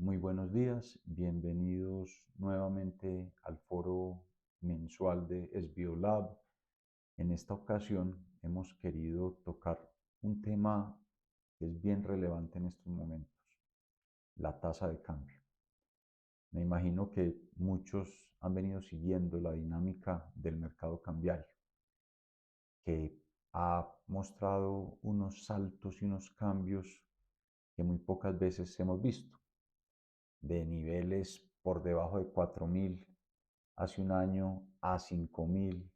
Muy buenos días, bienvenidos nuevamente al foro mensual de SBO Lab. En esta ocasión hemos querido tocar un tema que es bien relevante en estos momentos, la tasa de cambio. Me imagino que muchos han venido siguiendo la dinámica del mercado cambiario, que ha mostrado unos saltos y unos cambios que muy pocas veces hemos visto, de niveles por debajo de 4.000 hace un año a 5.000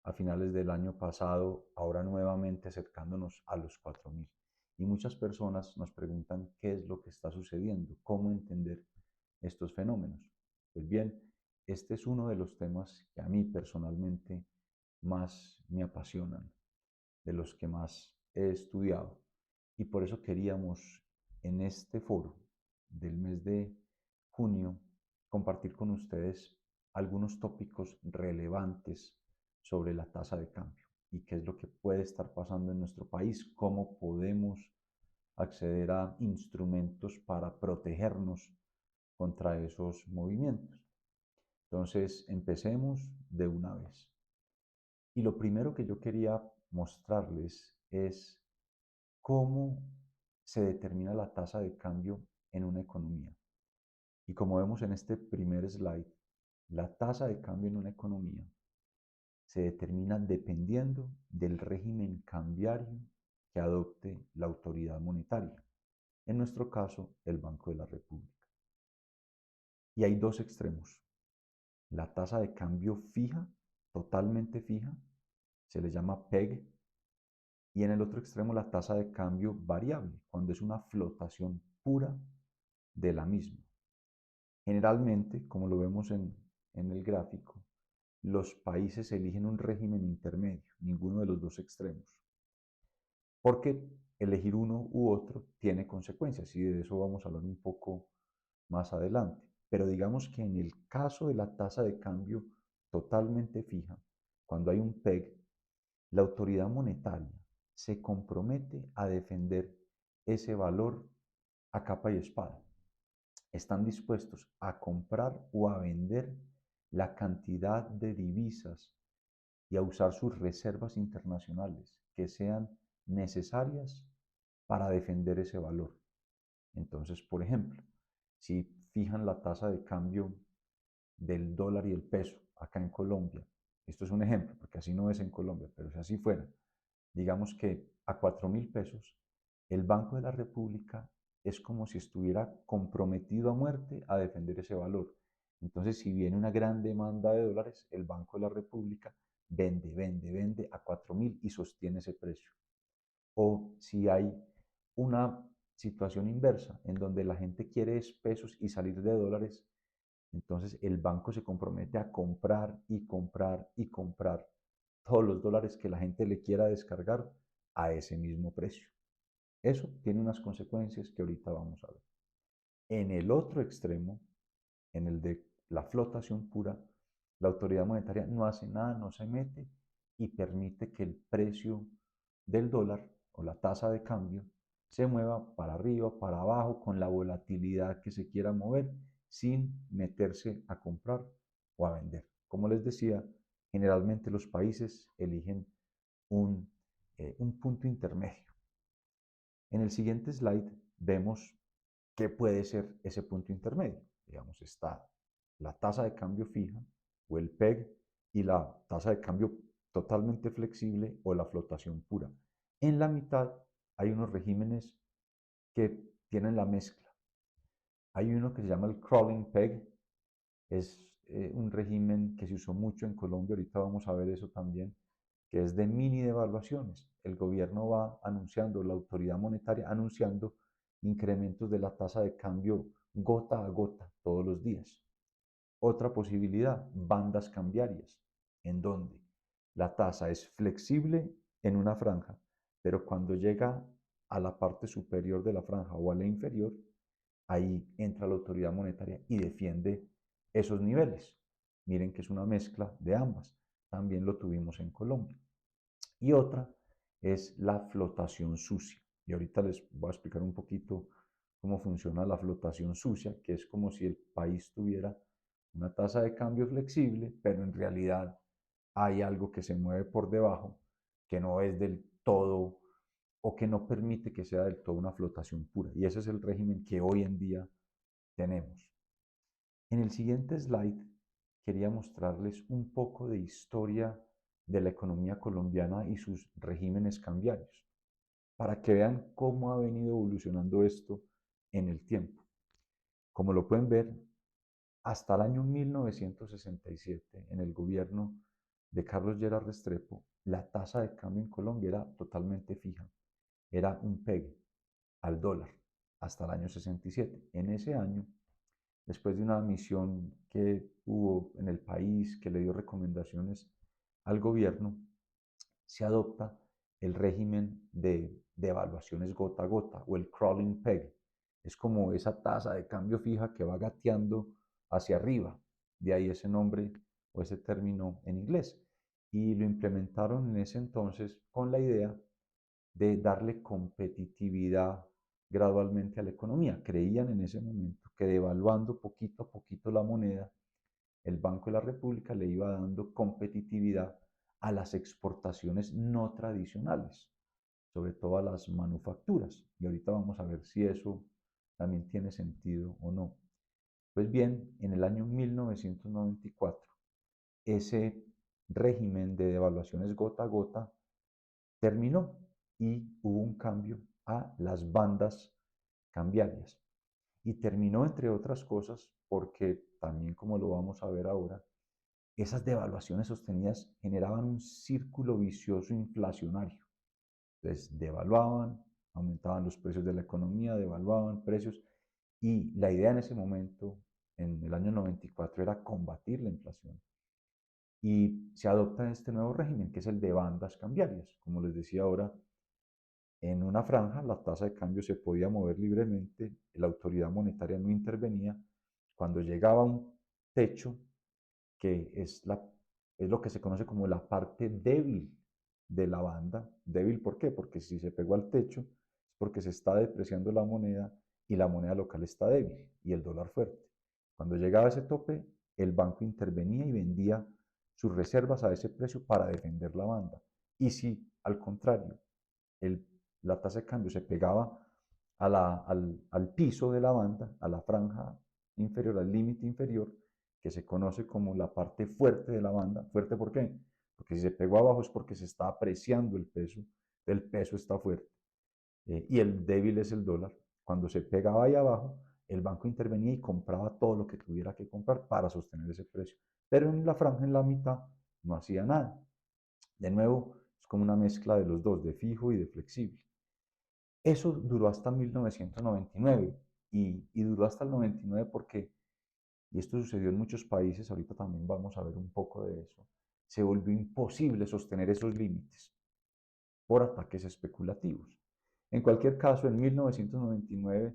a finales del año pasado, ahora nuevamente acercándonos a los 4.000. Y muchas personas nos preguntan qué es lo que está sucediendo, cómo entender estos fenómenos. Pues bien, este es uno de los temas que a mí personalmente más me apasionan, de los que más he estudiado. Y por eso queríamos en este foro del mes de junio compartir con ustedes algunos tópicos relevantes sobre la tasa de cambio y qué es lo que puede estar pasando en nuestro país, cómo podemos acceder a instrumentos para protegernos contra esos movimientos. Entonces, empecemos de una vez. Y lo primero que yo quería mostrarles es cómo se determina la tasa de cambio en una economía. Y como vemos en este primer slide, la tasa de cambio en una economía se determina dependiendo del régimen cambiario que adopte la autoridad monetaria, en nuestro caso, el Banco de la República. Y hay dos extremos. La tasa de cambio fija, totalmente fija, se le llama PEG, y en el otro extremo la tasa de cambio variable, cuando es una flotación pura de la misma. Generalmente, como lo vemos en el gráfico, los países eligen un régimen intermedio, ninguno de los dos extremos, porque elegir uno u otro tiene consecuencias y de eso vamos a hablar un poco más adelante. Pero digamos que en el caso de la tasa de cambio totalmente fija, cuando hay un PEG, la autoridad monetaria se compromete a defender ese valor a capa y espada. Están dispuestos a comprar o a vender la cantidad de divisas y a usar sus reservas internacionales que sean necesarias para defender ese valor. Entonces, por ejemplo, si fijan la tasa de cambio del dólar y el peso acá en Colombia, esto es un ejemplo, porque así no es en Colombia, pero si así fuera, digamos que a 4.000 pesos, el Banco de la República es como si estuviera comprometido a muerte a defender ese valor. Entonces, si viene una gran demanda de dólares, el Banco de la República vende a 4.000 y sostiene ese precio. O si hay una situación inversa, en donde la gente quiere pesos y salir de dólares, entonces el banco se compromete a comprar y comprar y comprar todos los dólares que la gente le quiera descargar a ese mismo precio. Eso tiene unas consecuencias que ahorita vamos a ver. En el otro extremo, en el de la flotación pura, la autoridad monetaria no hace nada, no se mete y permite que el precio del dólar o la tasa de cambio se mueva para arriba, para abajo, con la volatilidad que se quiera mover, sin meterse a comprar o a vender. Como les decía, generalmente los países eligen un, un punto intermedio. En el siguiente slide vemos qué puede ser ese punto intermedio. Digamos, está la tasa de cambio fija o el PEG y la tasa de cambio totalmente flexible o la flotación pura. En la mitad hay unos regímenes que tienen la mezcla. Hay uno que se llama el crawling peg, es un régimen que se usó mucho en Colombia, ahorita vamos a ver eso también, que es de mini devaluaciones. El gobierno va anunciando, la autoridad monetaria anunciando incrementos de la tasa de cambio gota a gota todos los días. Otra posibilidad, bandas cambiarias, en donde la tasa es flexible en una franja, pero cuando llega a la parte superior de la franja o a la inferior, ahí entra la autoridad monetaria y defiende esos niveles. Miren que es una mezcla de ambas. También lo tuvimos en Colombia. Y otra es la flotación sucia. Y ahorita les voy a explicar un poquito cómo funciona la flotación sucia, que es como si el país tuviera una tasa de cambio flexible, pero en realidad hay algo que se mueve por debajo, que no es del todo o que no permite que sea del todo una flotación pura. Y ese es el régimen que hoy en día tenemos. En el siguiente slide quería mostrarles un poco de historia de la economía colombiana y sus regímenes cambiarios, para que vean cómo ha venido evolucionando esto en el tiempo. Como lo pueden ver, hasta el año 1967, en el gobierno de Carlos Lleras Restrepo, la tasa de cambio en Colombia era totalmente fija, era un pegue al dólar hasta el año 67. En ese año, después de una misión que hubo en el país que le dio recomendaciones al gobierno, se adopta el régimen de devaluaciones gota a gota o el crawling peg. Es como esa tasa de cambio fija que va gateando hacia arriba, de ahí ese nombre o ese término en inglés. Y lo implementaron en ese entonces con la idea de darle competitividad gradualmente a la economía. Creían en ese momento que devaluando poquito a poquito la moneda, el Banco de la República le iba dando competitividad a las exportaciones no tradicionales, sobre todo a las manufacturas. Y ahorita vamos a ver si eso también tiene sentido o no. Pues bien, en el año 1994, ese régimen de devaluaciones gota a gota terminó y hubo un cambio a las bandas cambiarias. Y terminó, entre otras cosas, porque también como lo vamos a ver ahora, esas devaluaciones sostenidas generaban un círculo vicioso inflacionario. Entonces, devaluaban, aumentaban los precios de la economía, devaluaban precios, y la idea en ese momento, en el año 94, era combatir la inflación. Y se adopta este nuevo régimen, que es el de bandas cambiarias. Como les decía ahora, en una franja la tasa de cambio se podía mover libremente, la autoridad monetaria no intervenía. Cuando llegaba a un techo, que es lo que se conoce como la parte débil de la banda. ¿Débil por qué? Porque si se pegó al techo es porque se está depreciando la moneda y la moneda local está débil y el dólar fuerte. Cuando llegaba a ese tope, el banco intervenía y vendía sus reservas a ese precio para defender la banda. Y si al contrario el, la tasa de cambio se pegaba al piso de la banda, a la franja inferior, al límite inferior, que se conoce como la parte fuerte de la banda. ¿Fuerte por qué? Porque si se pegó abajo es porque se está apreciando el peso está fuerte. Y el débil es el dólar. Cuando se pegaba ahí abajo, el banco intervenía y compraba todo lo que tuviera que comprar para sostener ese precio. Pero en la franja, en la mitad, no hacía nada. De nuevo, es como una mezcla de los dos, de fijo y de flexible. Eso duró hasta 1999 y duró hasta el 99 porque, y esto sucedió en muchos países, ahorita también vamos a ver un poco de eso, se volvió imposible sostener esos límites por ataques especulativos. En cualquier caso, en 1999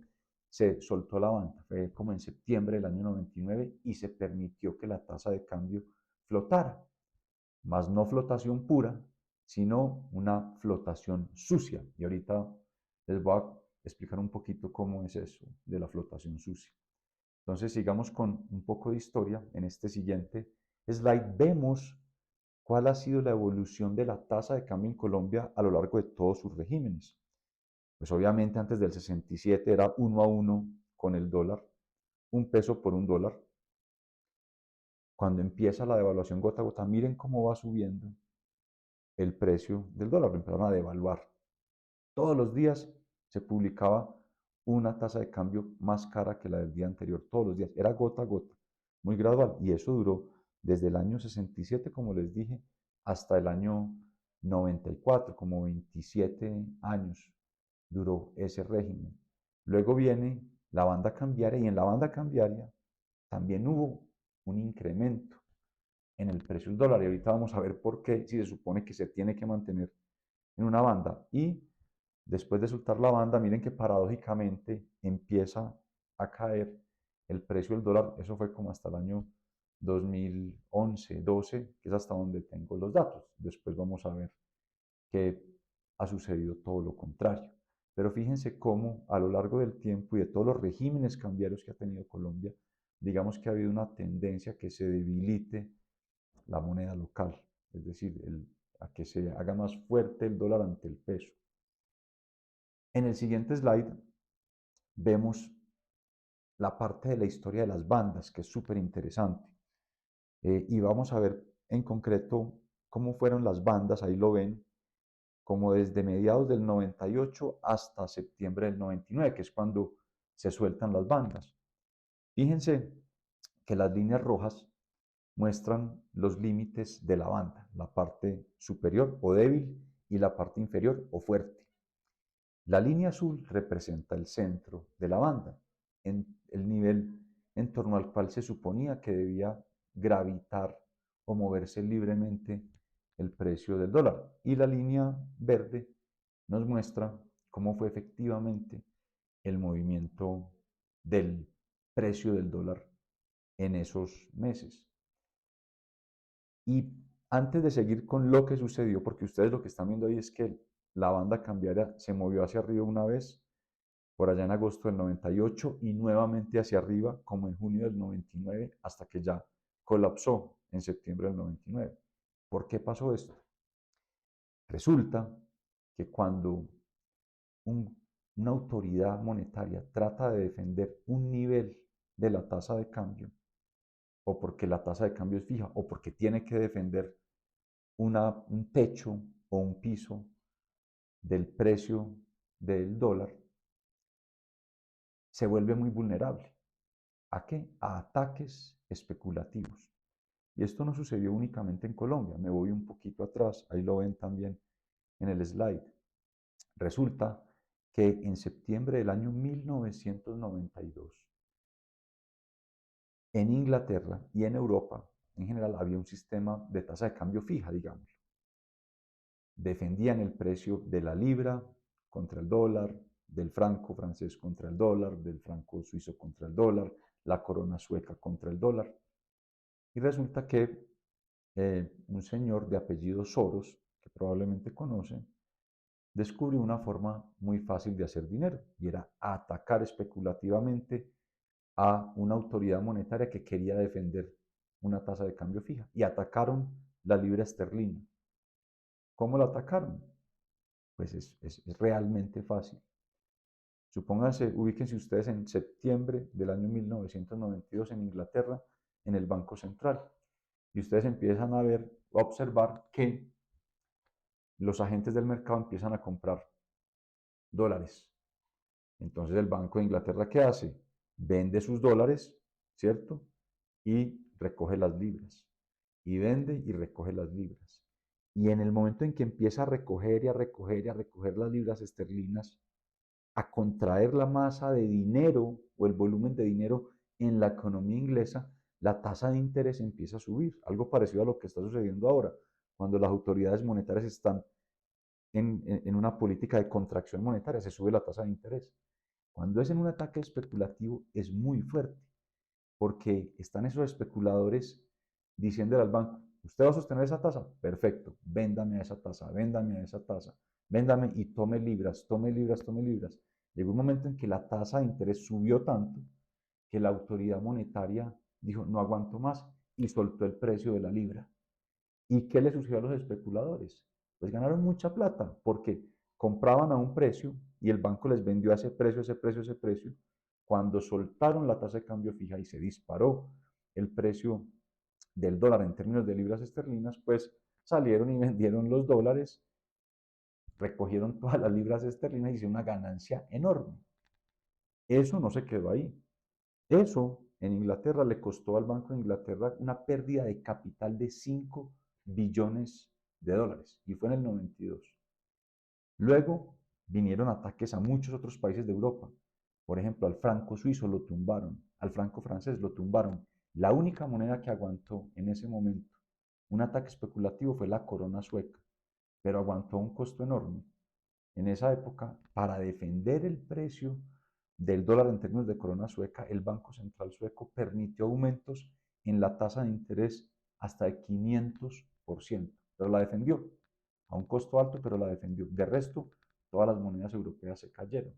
se soltó la banda, fue como en septiembre del año 99 y se permitió que la tasa de cambio flotara, más no flotación pura, sino una flotación sucia. Y ahorita les voy a explicar un poquito cómo es eso de la flotación sucia. Entonces sigamos con un poco de historia. En este siguiente slide vemos cuál ha sido la evolución de la tasa de cambio en Colombia a lo largo de todos sus regímenes. Pues obviamente antes del 67 era 1 a 1 con el dólar, un peso por un dólar. Cuando empieza la devaluación gota a gota, miren cómo va subiendo el precio del dólar, lo empezaron a devaluar. Todos los días se publicaba una tasa de cambio más cara que la del día anterior, todos los días, era gota a gota, muy gradual, y eso duró desde el año 67, como les dije, hasta el año 94, como 27 años duró ese régimen. Luego viene la banda cambiaria y en la banda cambiaria también hubo un incremento en el precio del dólar. Y ahorita vamos a ver por qué, si se supone que se tiene que mantener en una banda. Y después de soltar la banda, miren que paradójicamente empieza a caer el precio del dólar. Eso fue como hasta el año 2011, 12, que es hasta donde tengo los datos. Después vamos a ver que ha sucedido todo lo contrario. Pero fíjense cómo a lo largo del tiempo y de todos los regímenes cambiarios que ha tenido Colombia, digamos que ha habido una tendencia a que se debilite la moneda local, es decir, a que se haga más fuerte el dólar ante el peso. En el siguiente slide vemos la parte de la historia de las bandas, que es súper interesante. Y vamos a ver en concreto cómo fueron las bandas, ahí lo ven, como desde mediados del 98 hasta septiembre del 99, que es cuando se sueltan las bandas. Fíjense que las líneas rojas muestran los límites de la banda, la parte superior o débil y la parte inferior o fuerte. La línea azul representa el centro de la banda, en el nivel en torno al cual se suponía que debía gravitar o moverse libremente el precio del dólar. Y la línea verde nos muestra cómo fue efectivamente el movimiento del precio del dólar en esos meses. Y antes de seguir con lo que sucedió, porque ustedes lo que están viendo ahí es que la banda cambiaria se movió hacia arriba una vez, por allá en agosto del 98 y nuevamente hacia arriba como en junio del 99 hasta que ya colapsó en septiembre del 99. ¿Por qué pasó esto? Resulta que cuando una autoridad monetaria trata de defender un nivel de la tasa de cambio, o porque la tasa de cambio es fija, o porque tiene que defender un techo o un piso del precio del dólar, se vuelve muy vulnerable. ¿A qué? A ataques especulativos. Y esto no sucedió únicamente en Colombia. Me voy un poquito atrás, ahí lo ven también en el slide. Resulta que en septiembre del año 1992, en Inglaterra y en Europa, en general, había un sistema de tasa de cambio fija, digamos. Defendían el precio de la libra contra el dólar, del franco francés contra el dólar, del franco suizo contra el dólar, la corona sueca contra el dólar. Y resulta que un señor de apellido Soros, que probablemente conocen, descubrió una forma muy fácil de hacer dinero y era atacar especulativamente a una autoridad monetaria que quería defender una tasa de cambio fija y atacaron la libra esterlina. ¿Cómo la atacaron? Pues es realmente fácil. Supónganse, ubíquense ustedes en septiembre del año 1992 en Inglaterra, en el Banco Central, y ustedes empiezan a ver, a observar que los agentes del mercado empiezan a comprar dólares. Entonces el Banco de Inglaterra, ¿qué hace? Vende sus dólares, ¿cierto? Y recoge las libras. Y vende y recoge las libras. Y en el momento en que empieza a recoger y a recoger y a recoger las libras esterlinas, a contraer la masa de dinero o el volumen de dinero en la economía inglesa, la tasa de interés empieza a subir. Algo parecido a lo que está sucediendo ahora, cuando las autoridades monetarias están en una política de contracción monetaria, se sube la tasa de interés. Cuando es en un ataque especulativo es muy fuerte, porque están esos especuladores diciendo al banco, ¿usted va a sostener esa tasa? Perfecto, véndame a esa tasa, véndame a esa tasa, véndame y tome libras, tome libras, tome libras. Llegó un momento en que la tasa de interés subió tanto que la autoridad monetaria dijo, no aguanto más y soltó el precio de la libra. ¿Y qué le sucedió a los especuladores? Pues ganaron mucha plata porque compraban a un precio y el banco les vendió a ese precio, ese precio, ese precio. Cuando soltaron la tasa de cambio fija y se disparó el precio del dólar en términos de libras esterlinas, pues salieron y vendieron los dólares, recogieron todas las libras esterlinas y hicieron una ganancia enorme. Eso no se quedó ahí. Eso en Inglaterra le costó al Banco de Inglaterra una pérdida de capital de 5 billones de dólares y fue en el 92. Luego vinieron ataques a muchos otros países de Europa. Por ejemplo, al franco suizo lo tumbaron, al franco francés lo tumbaron. La única moneda que aguantó en ese momento un ataque especulativo fue la corona sueca, pero aguantó un costo enorme. En esa época, para defender el precio del dólar en términos de corona sueca, el Banco Central sueco permitió aumentos en la tasa de interés hasta de 500%, pero la defendió a un costo alto, pero la defendió. De resto, todas las monedas europeas se cayeron.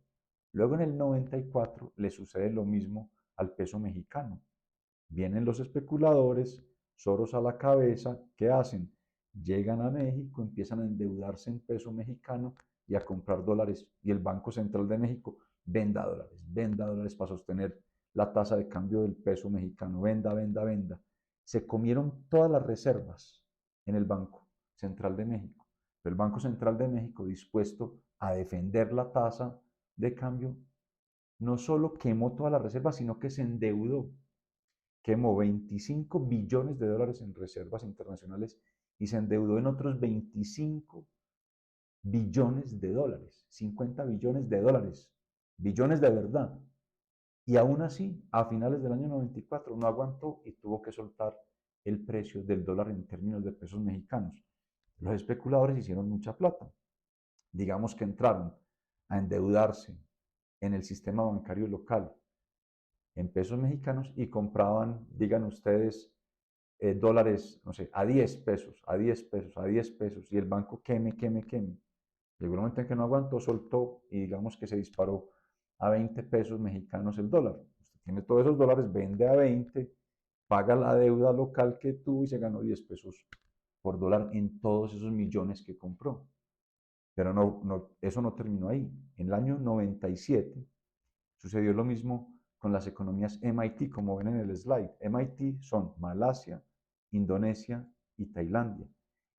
Luego en el 94 le sucede lo mismo al peso mexicano. Vienen los especuladores, Soros a la cabeza, ¿qué hacen? Llegan a México, empiezan a endeudarse en peso mexicano y a comprar dólares. Y el Banco Central de México venda dólares para sostener la tasa de cambio del peso mexicano, venda, venda, venda. Se comieron todas las reservas en el Banco Central de México. Pero el Banco Central de México, dispuesto a defender la tasa de cambio, no solo quemó todas las reservas, sino que se endeudó. Quemó 25 billones de dólares en reservas internacionales y se endeudó en otros 25 billones de dólares, 50 billones de dólares, billones de verdad. Y aún así, a finales del año 94 no aguantó y tuvo que soltar el precio del dólar en términos de pesos mexicanos. Los especuladores hicieron mucha plata. Digamos que entraron a endeudarse en el sistema bancario local en pesos mexicanos y compraban, digan ustedes, dólares, no sé, a 10 pesos, a 10 pesos, a 10 pesos, y el banco queme. Llegó un momento en que no aguantó, soltó y digamos que se disparó a 20 pesos mexicanos el dólar. Usted tiene todos esos dólares, vende a 20, paga la deuda local que tuvo y se ganó 10 pesos por dólar en todos esos millones que compró. Pero eso no terminó ahí. En el año 97 sucedió lo mismo con las economías MIT, como ven en el slide. MIT son Malasia, Indonesia y Tailandia.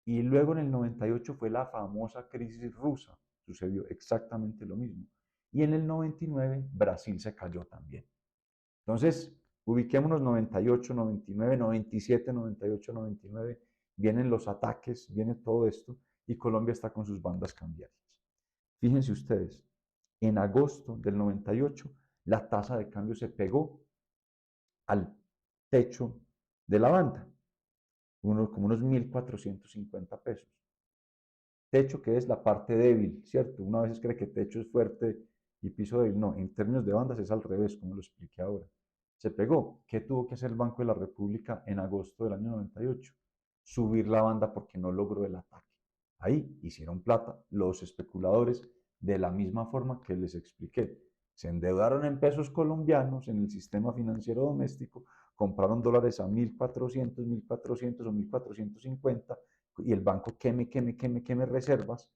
Y luego en el 98 fue la famosa crisis rusa. Sucedió exactamente lo mismo. Y en el 99 Brasil se cayó también. Entonces, ubiquémonos 98, 99, 97, 98, 99. Vienen los ataques, viene todo esto y Colombia está con sus bandas cambiarias. Fíjense ustedes, en agosto del 98 la tasa de cambio se pegó al techo de la banda, como unos 1.450 pesos. Techo que es la parte débil, ¿cierto? Uno a veces cree que techo es fuerte y piso débil. No, en términos de bandas es al revés, como lo expliqué ahora. Se pegó. ¿Qué tuvo que hacer el Banco de la República en agosto del año 98? Subir la banda porque no logró el ataque. Ahí hicieron plata los especuladores de la misma forma que les expliqué. Se endeudaron en pesos colombianos en el sistema financiero doméstico, compraron dólares a 1.400, 1.400 o 1.450 y el banco queme reservas.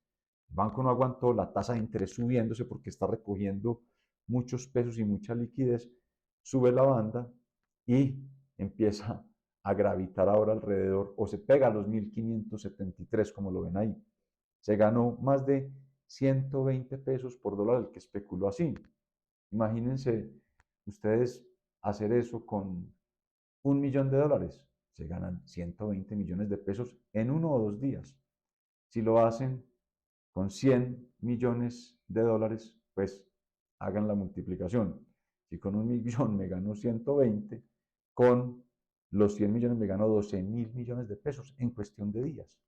El banco no aguantó, la tasa de interés subiéndose porque está recogiendo muchos pesos y mucha liquidez, sube la banda y empieza a gravitar ahora alrededor, o se pega a los 1.573, como lo ven ahí. Se ganó más de 120 pesos por dólar el que especuló así. Imagínense ustedes hacer eso con $1.000.000. Se ganan 120 millones de pesos en 1 o 2 días. Si lo hacen con 100 millones de dólares, pues hagan la multiplicación. Si con 1 millón me gano 120, con los 100 millones me gano 12.000 millones de pesos en cuestión de días.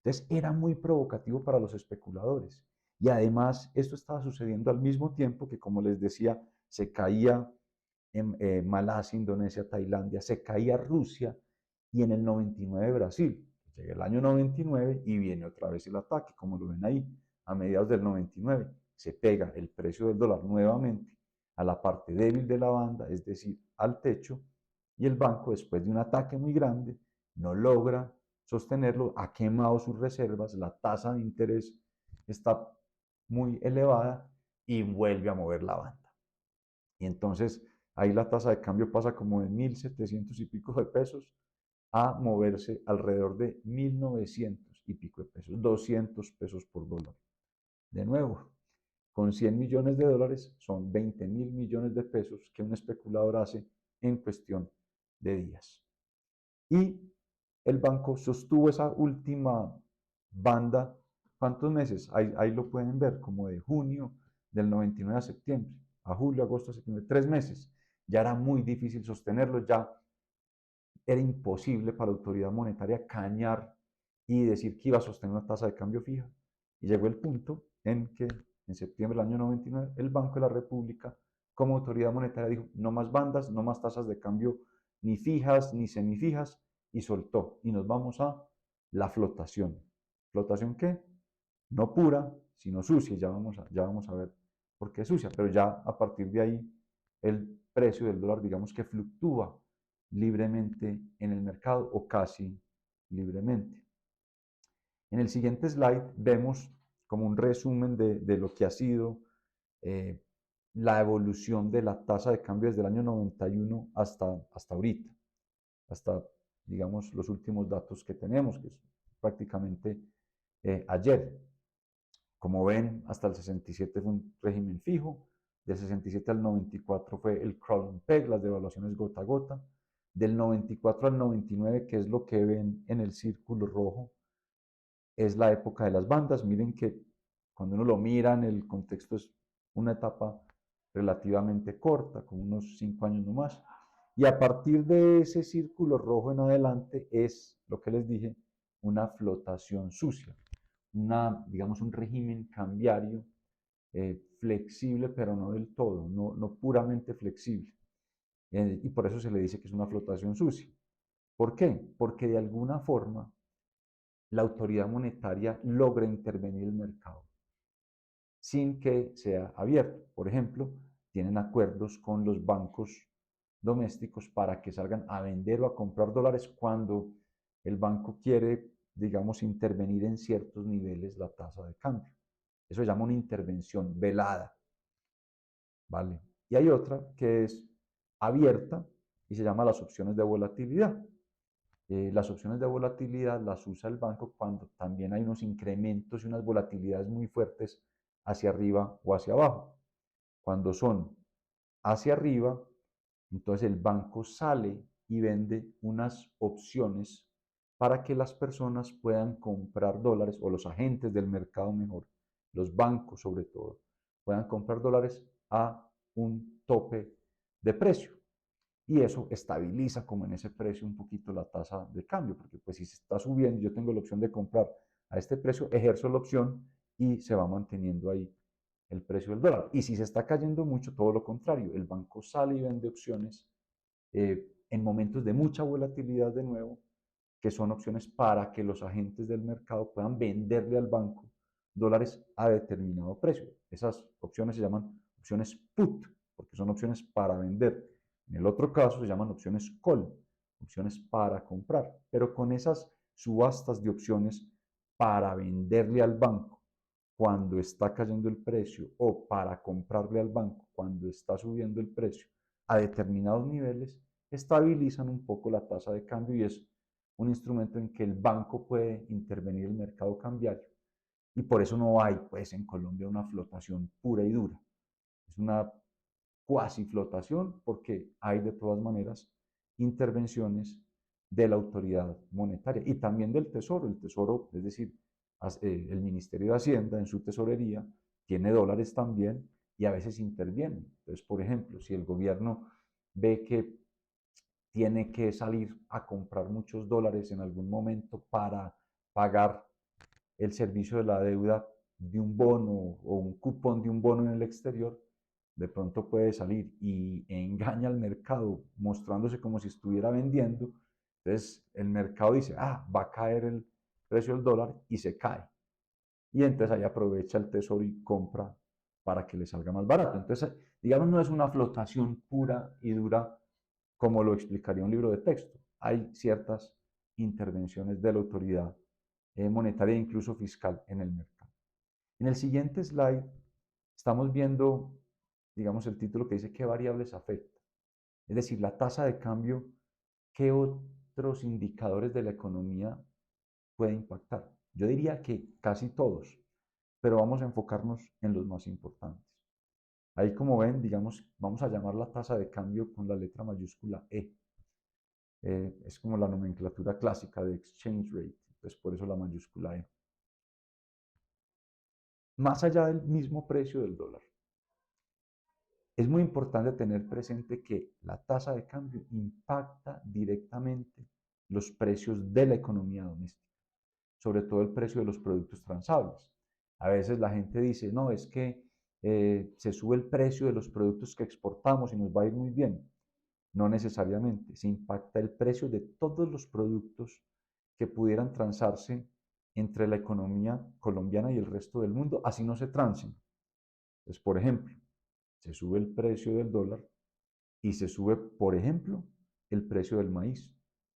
Entonces era muy provocativo para los especuladores. Y además esto estaba sucediendo al mismo tiempo que, como les decía, se caía en Malasia, Indonesia, Tailandia, se caía Rusia y en el 99 Brasil. Llega el año 99 y viene otra vez el ataque, como lo ven ahí, a mediados del 99. Se pega el precio del dólar nuevamente a la parte débil de la banda, es decir, al techo, y el banco, después de un ataque muy grande, no logra sostenerlo, ha quemado sus reservas, la tasa de interés está muy elevada y vuelve a mover la banda. Y entonces ahí la tasa de cambio pasa como de 1.700 y pico de pesos a moverse alrededor de 1.900 y pico de pesos, 200 pesos por dólar. De nuevo, con 100 millones de dólares son 20.000 millones de pesos que un especulador hace en cuestión de días. Y el banco sostuvo esa última banda, ¿cuántos meses? Ahí lo pueden ver, como de junio del 99 a septiembre, a julio, agosto, septiembre, 3 meses. Ya era muy difícil sostenerlo, ya era imposible para la autoridad monetaria cañar y decir que iba a sostener una tasa de cambio fija. Y llegó el punto en que en septiembre del año 99 el Banco de la República, como autoridad monetaria, dijo no más bandas, no más tasas de cambio ni fijas ni semifijas, y soltó. Y nos vamos a la flotación. ¿Flotación qué? No pura, sino sucia. Ya vamos a ver por qué es sucia, pero ya a partir de ahí el precio del dólar, digamos que fluctúa libremente en el mercado o casi libremente. En el siguiente slide vemos como un resumen de lo que ha sido eh, la evolución de la tasa de cambio desde el año 91 hasta ahorita, hasta, digamos, los últimos datos que tenemos, que es prácticamente ayer. Como ven, hasta el 67 fue un régimen fijo, del 67 al 94 fue el crawling peg, las devaluaciones gota a gota, del 94 al 99, que es lo que ven en el círculo rojo, es la época de las bandas. Miren que cuando uno lo mira en el contexto es una etapa relativamente corta, con unos 5 años nomás. Y a partir de ese círculo rojo en adelante es lo que les dije, una flotación sucia, digamos un régimen cambiario flexible, pero no del todo, no puramente flexible. Y por eso se le dice que es una flotación sucia. ¿Por qué? Porque de alguna forma la autoridad monetaria logra intervenir en el mercado sin que sea abierto. Por ejemplo, tienen acuerdos con los bancos domésticos para que salgan a vender o a comprar dólares cuando el banco quiere, digamos, intervenir en ciertos niveles la tasa de cambio. Eso se llama una intervención velada, ¿vale? Y hay otra que es abierta y se llama las opciones de volatilidad. Las opciones de volatilidad las usa el banco cuando también hay unos incrementos y unas volatilidades muy fuertes hacia arriba o hacia abajo. Cuando son hacia arriba, entonces el banco sale y vende unas opciones para que las personas puedan comprar dólares, o los agentes del mercado mejor, los bancos sobre todo, puedan comprar dólares a un tope de precio. Y eso estabiliza como en ese precio un poquito la tasa de cambio, porque pues si se está subiendo y yo tengo la opción de comprar a este precio, ejerzo la opción y se va manteniendo ahí el precio del dólar. Y si se está cayendo mucho, todo lo contrario, el banco sale y vende opciones en momentos de mucha volatilidad de nuevo, que son opciones para que los agentes del mercado puedan venderle al banco dólares a determinado precio. Esas opciones se llaman opciones put, porque son opciones para vender. En el otro caso se llaman opciones call, opciones para comprar. Pero con esas subastas de opciones para venderle al banco cuando está cayendo el precio o para comprarle al banco cuando está subiendo el precio a determinados niveles, estabilizan un poco la tasa de cambio y es un instrumento en que el banco puede intervenir en el mercado cambiario. Y por eso no hay, pues, en Colombia una flotación pura y dura. Es una cuasi flotación porque hay de todas maneras intervenciones de la autoridad monetaria y también del Tesoro. El Tesoro, es decir, el Ministerio de Hacienda en su tesorería tiene dólares también y a veces interviene. Entonces, por ejemplo, si el gobierno ve que tiene que salir a comprar muchos dólares en algún momento para pagar el servicio de la deuda de un bono o un cupón de un bono en el exterior, de pronto puede salir y engaña al mercado mostrándose como si estuviera vendiendo. Entonces el mercado dice, va a caer el precio del dólar y se cae. Y entonces ahí aprovecha el tesoro y compra para que le salga más barato. Entonces, digamos, no es una flotación pura y dura como lo explicaría un libro de texto. Hay ciertas intervenciones de la autoridad monetaria e incluso fiscal en el mercado. En el siguiente slide estamos viendo, digamos, el título que dice qué variables afecta. Es decir, la tasa de cambio, qué otros indicadores de la economía puede impactar. Yo diría que casi todos, pero vamos a enfocarnos en los más importantes. Ahí como ven, digamos, vamos a llamar la tasa de cambio con la letra mayúscula E. Es como la nomenclatura clásica de exchange rate, entonces por eso la mayúscula E. Más allá del mismo precio del dólar, es muy importante tener presente que la tasa de cambio impacta directamente los precios de la economía doméstica, sobre todo el precio de los productos transables. A veces la gente dice, no, es que se sube el precio de los productos que exportamos y nos va a ir muy bien. No necesariamente, se impacta el precio de todos los productos que pudieran transarse entre la economía colombiana y el resto del mundo, así no se trancen. Entonces, por ejemplo, se sube el precio del dólar y se sube, por ejemplo, el precio del maíz.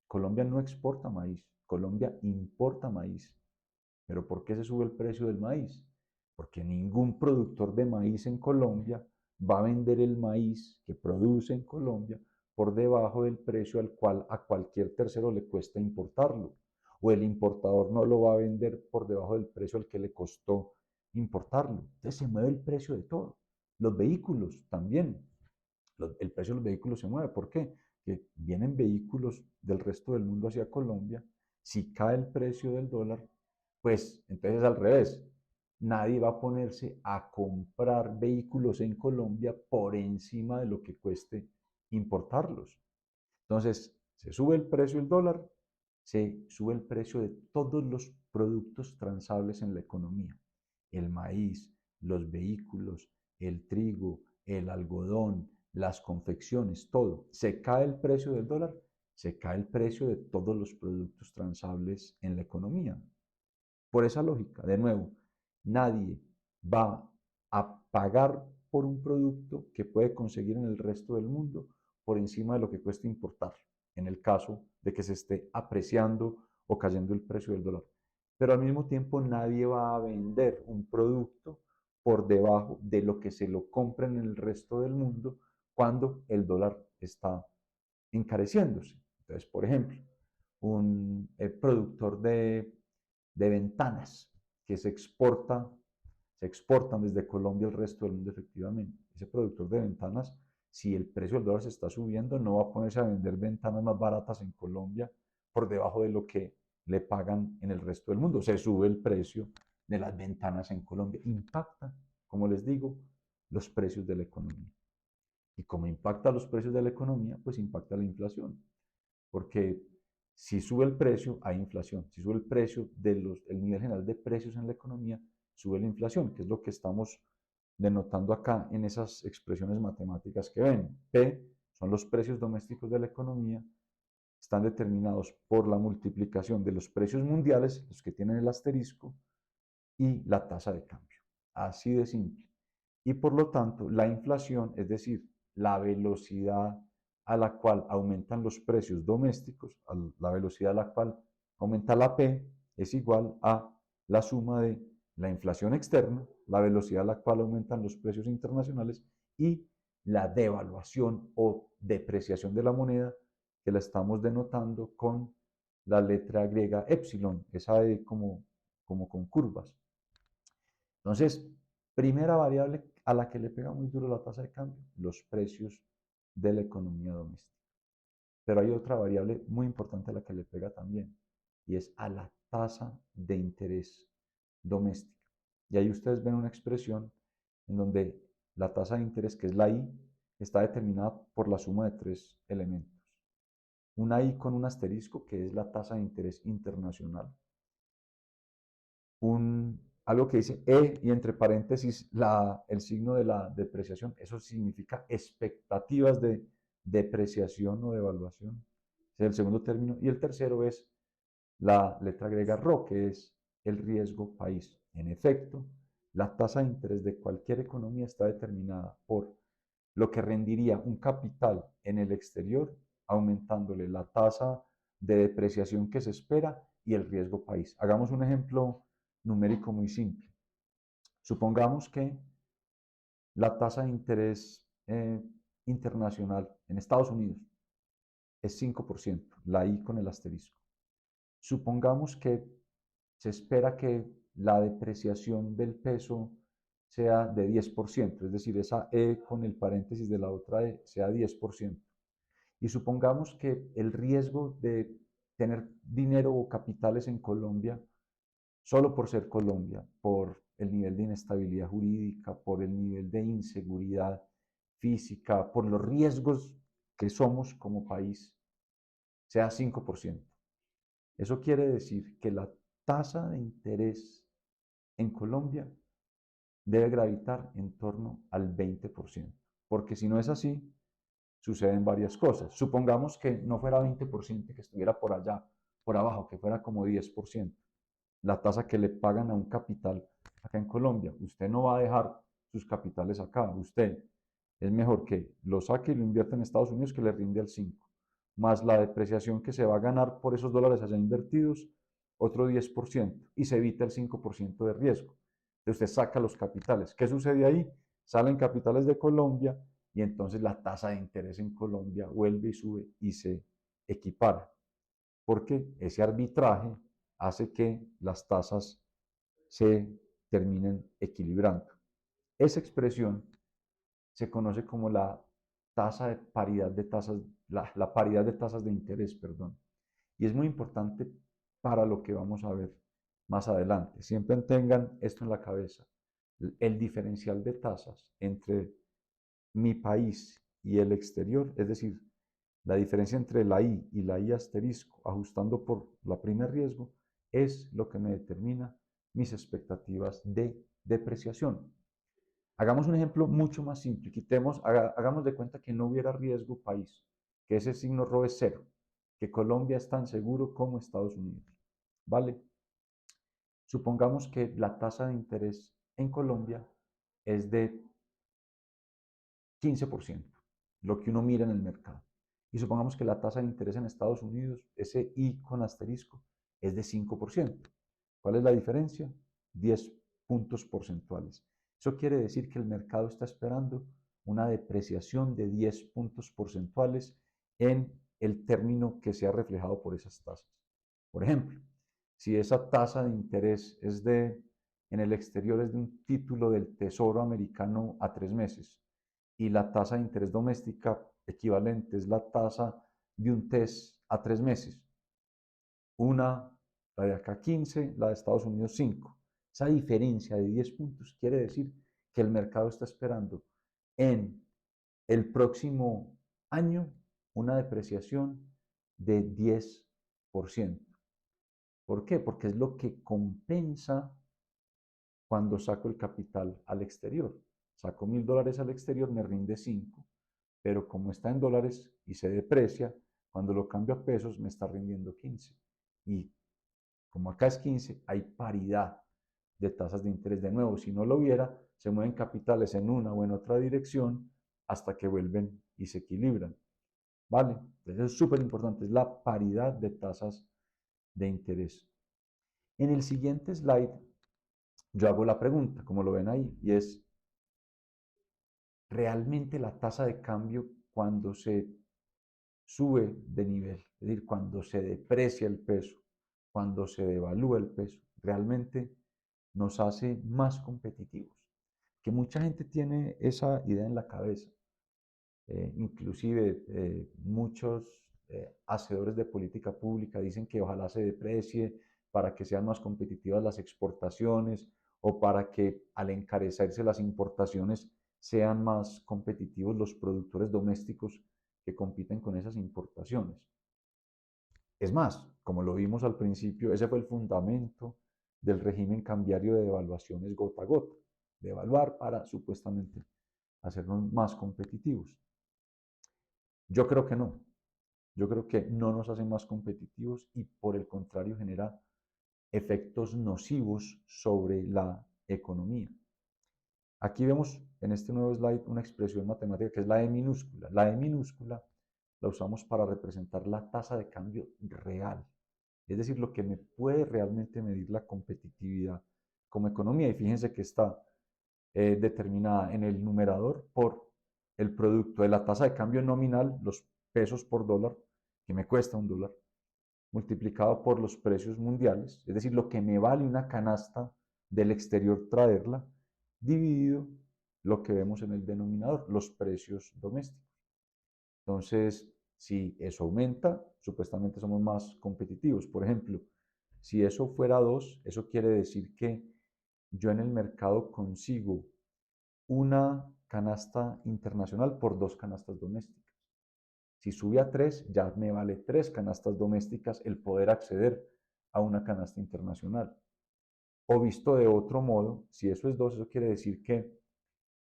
Colombia no exporta maíz, Colombia importa maíz. ¿Pero por qué se sube el precio del maíz? Porque ningún productor de maíz en Colombia va a vender el maíz que produce en Colombia por debajo del precio al cual a cualquier tercero le cuesta importarlo. O el importador no lo va a vender por debajo del precio al que le costó importarlo. Entonces se mueve el precio de todo. Los vehículos también. El precio de los vehículos se mueve. ¿Por qué? Que vienen vehículos del resto del mundo hacia Colombia. Si cae el precio del dólar, pues entonces al revés. Nadie va a ponerse a comprar vehículos en Colombia por encima de lo que cueste importarlos. Entonces, se sube el precio del dólar, se sube el precio de todos los productos transables en la economía. El maíz, los vehículos, el trigo, el algodón, las confecciones, todo. Se cae el precio del dólar, se cae el precio de todos los productos transables en la economía. Por esa lógica, de nuevo, nadie va a pagar por un producto que puede conseguir en el resto del mundo por encima de lo que cuesta importar, en el caso de que se esté apreciando o cayendo el precio del dólar. Pero al mismo tiempo nadie va a vender un producto por debajo de lo que se lo compren en el resto del mundo cuando el dólar está encareciéndose. Entonces, por ejemplo, un productor de ventanas que se exportan desde Colombia al resto del mundo efectivamente. Ese productor de ventanas, si el precio del dólar se está subiendo, no va a ponerse a vender ventanas más baratas en Colombia por debajo de lo que le pagan en el resto del mundo. Se sube el precio de las ventanas en Colombia. Impacta, como les digo, los precios de la economía. Y como impacta los precios de la economía, pues impacta la inflación. Porque si sube el precio, hay inflación. Si sube el precio el nivel general de precios en la economía, sube la inflación, que es lo que estamos denotando acá en esas expresiones matemáticas que ven. P son los precios domésticos de la economía, están determinados por la multiplicación de los precios mundiales, los que tienen el asterisco, y la tasa de cambio. Así de simple. Y por lo tanto, la inflación, es decir, la velocidad a la cual aumentan los precios domésticos, a la velocidad a la cual aumenta la P, es igual a la suma de la inflación externa, la velocidad a la cual aumentan los precios internacionales y la devaluación o depreciación de la moneda, que la estamos denotando con la letra griega epsilon, esa de como con curvas. Entonces, primera variable a la que le pega muy duro la tasa de cambio, los precios de la economía doméstica. Pero hay otra variable muy importante a la que le pega también, y es a la tasa de interés doméstica. Y ahí ustedes ven una expresión en donde la tasa de interés, que es la I, está determinada por la suma de tres elementos. Una I con un asterisco, que es la tasa de interés internacional. Algo que dice E y entre paréntesis el signo de la depreciación. Eso significa expectativas de depreciación o devaluación. Ese es el segundo término. Y el tercero es la letra griega ρ, que es el riesgo país. En efecto, la tasa de interés de cualquier economía está determinada por lo que rendiría un capital en el exterior, aumentándole la tasa de depreciación que se espera y el riesgo país. Hagamos un ejemplo numérico muy simple. Supongamos que la tasa de interés internacional en Estados Unidos es 5%, la I con el asterisco. Supongamos que se espera que la depreciación del peso sea de 10%, es decir, esa E con el paréntesis de la otra E sea 10%. Y supongamos que el riesgo de tener dinero o capitales en Colombia, solo por ser Colombia, por el nivel de inestabilidad jurídica, por el nivel de inseguridad física, por los riesgos que somos como país, sea 5%. Eso quiere decir que la tasa de interés en Colombia debe gravitar en torno al 20%, porque si no es así, suceden varias cosas. Supongamos que no fuera 20%, que estuviera por allá, por abajo, que fuera como 10%. la tasa que le pagan a un capital acá en Colombia. Usted no va a dejar sus capitales acá. Usted es mejor que lo saque y lo invierta en Estados Unidos, que le rinde al 5, más la depreciación que se va a ganar por esos dólares allá invertidos, otro 10%, y se evita el 5% de riesgo. Entonces usted saca los capitales. ¿Qué sucede ahí? Salen capitales de Colombia y entonces la tasa de interés en Colombia vuelve y sube y se equipara, porque ese arbitraje hace que las tasas se terminen equilibrando. Esa expresión se conoce como la tasa de paridad de tasas, la paridad de tasas de interés, perdón. Y es muy importante para lo que vamos a ver más adelante. Siempre tengan esto en la cabeza. El diferencial de tasas entre mi país y el exterior, es decir, la diferencia entre la I y la I asterisco, ajustando por la prima de riesgo, es lo que me determina mis expectativas de depreciación. Hagamos un ejemplo mucho más simple. Hagamos de cuenta que no hubiera riesgo país, que ese signo ROE es cero, que Colombia es tan seguro como Estados Unidos. ¿Vale? Supongamos que la tasa de interés en Colombia es de 15%, lo que uno mira en el mercado. Y supongamos que la tasa de interés en Estados Unidos, ese I con asterisco, es de 5%. ¿Cuál es la diferencia? 10 puntos porcentuales. Eso quiere decir que el mercado está esperando una depreciación de 10 puntos porcentuales en el término que se ha reflejado por esas tasas. Por ejemplo, si esa tasa de interés en el exterior es de un título del Tesoro americano a 3 meses, y la tasa de interés doméstica equivalente es la tasa de un TES a 3 meses. Una, la de acá 15, la de Estados Unidos 5. Esa diferencia de 10 puntos quiere decir que el mercado está esperando en el próximo año una depreciación de 10%. ¿Por qué? Porque es lo que compensa cuando saco el capital al exterior. Saco $1,000 al exterior, me rinde 5, pero como está en dólares y se deprecia, cuando lo cambio a pesos me está rindiendo 15. Y como acá es 15, hay paridad de tasas de interés. De nuevo, si no lo hubiera, se mueven capitales en una o en otra dirección hasta que vuelven y se equilibran. ¿Vale? Entonces es súper importante, es la paridad de tasas de interés. En el siguiente slide, yo hago la pregunta, como lo ven ahí, y es, ¿realmente la tasa de cambio cuando se sube de nivel, es decir, cuando se deprecia el peso, cuando se devalúa el peso, realmente nos hace más competitivos? Que mucha gente tiene esa idea en la cabeza, inclusive muchos hacedores de política pública dicen que ojalá se deprecie para que sean más competitivas las exportaciones o para que al encarecerse las importaciones sean más competitivos los productores domésticos que compiten con esas importaciones. Es más, como lo vimos al principio, ese fue el fundamento del régimen cambiario de devaluaciones gota a gota, devaluar para supuestamente hacernos más competitivos. Yo creo que no, yo creo que no nos hace más competitivos y por el contrario genera efectos nocivos sobre la economía. Aquí vemos en este nuevo slide una expresión matemática que es la E minúscula. La E minúscula la usamos para representar la tasa de cambio real, es decir, lo que me puede realmente medir la competitividad como economía. Y fíjense que está determinada en el numerador por el producto de la tasa de cambio nominal, los pesos por dólar, que me cuesta $1, multiplicado por los precios mundiales, es decir, lo que me vale una canasta del exterior traerla, dividido lo que vemos en el denominador, los precios domésticos. Entonces, si eso aumenta, supuestamente somos más competitivos. Por ejemplo, si eso fuera 2, eso quiere decir que yo en el mercado consigo una canasta internacional por 2 canastas domésticas. Si sube a 3, ya me vale 3 canastas domésticas el poder acceder a una canasta internacional. O visto de otro modo, si eso es 2, eso quiere decir que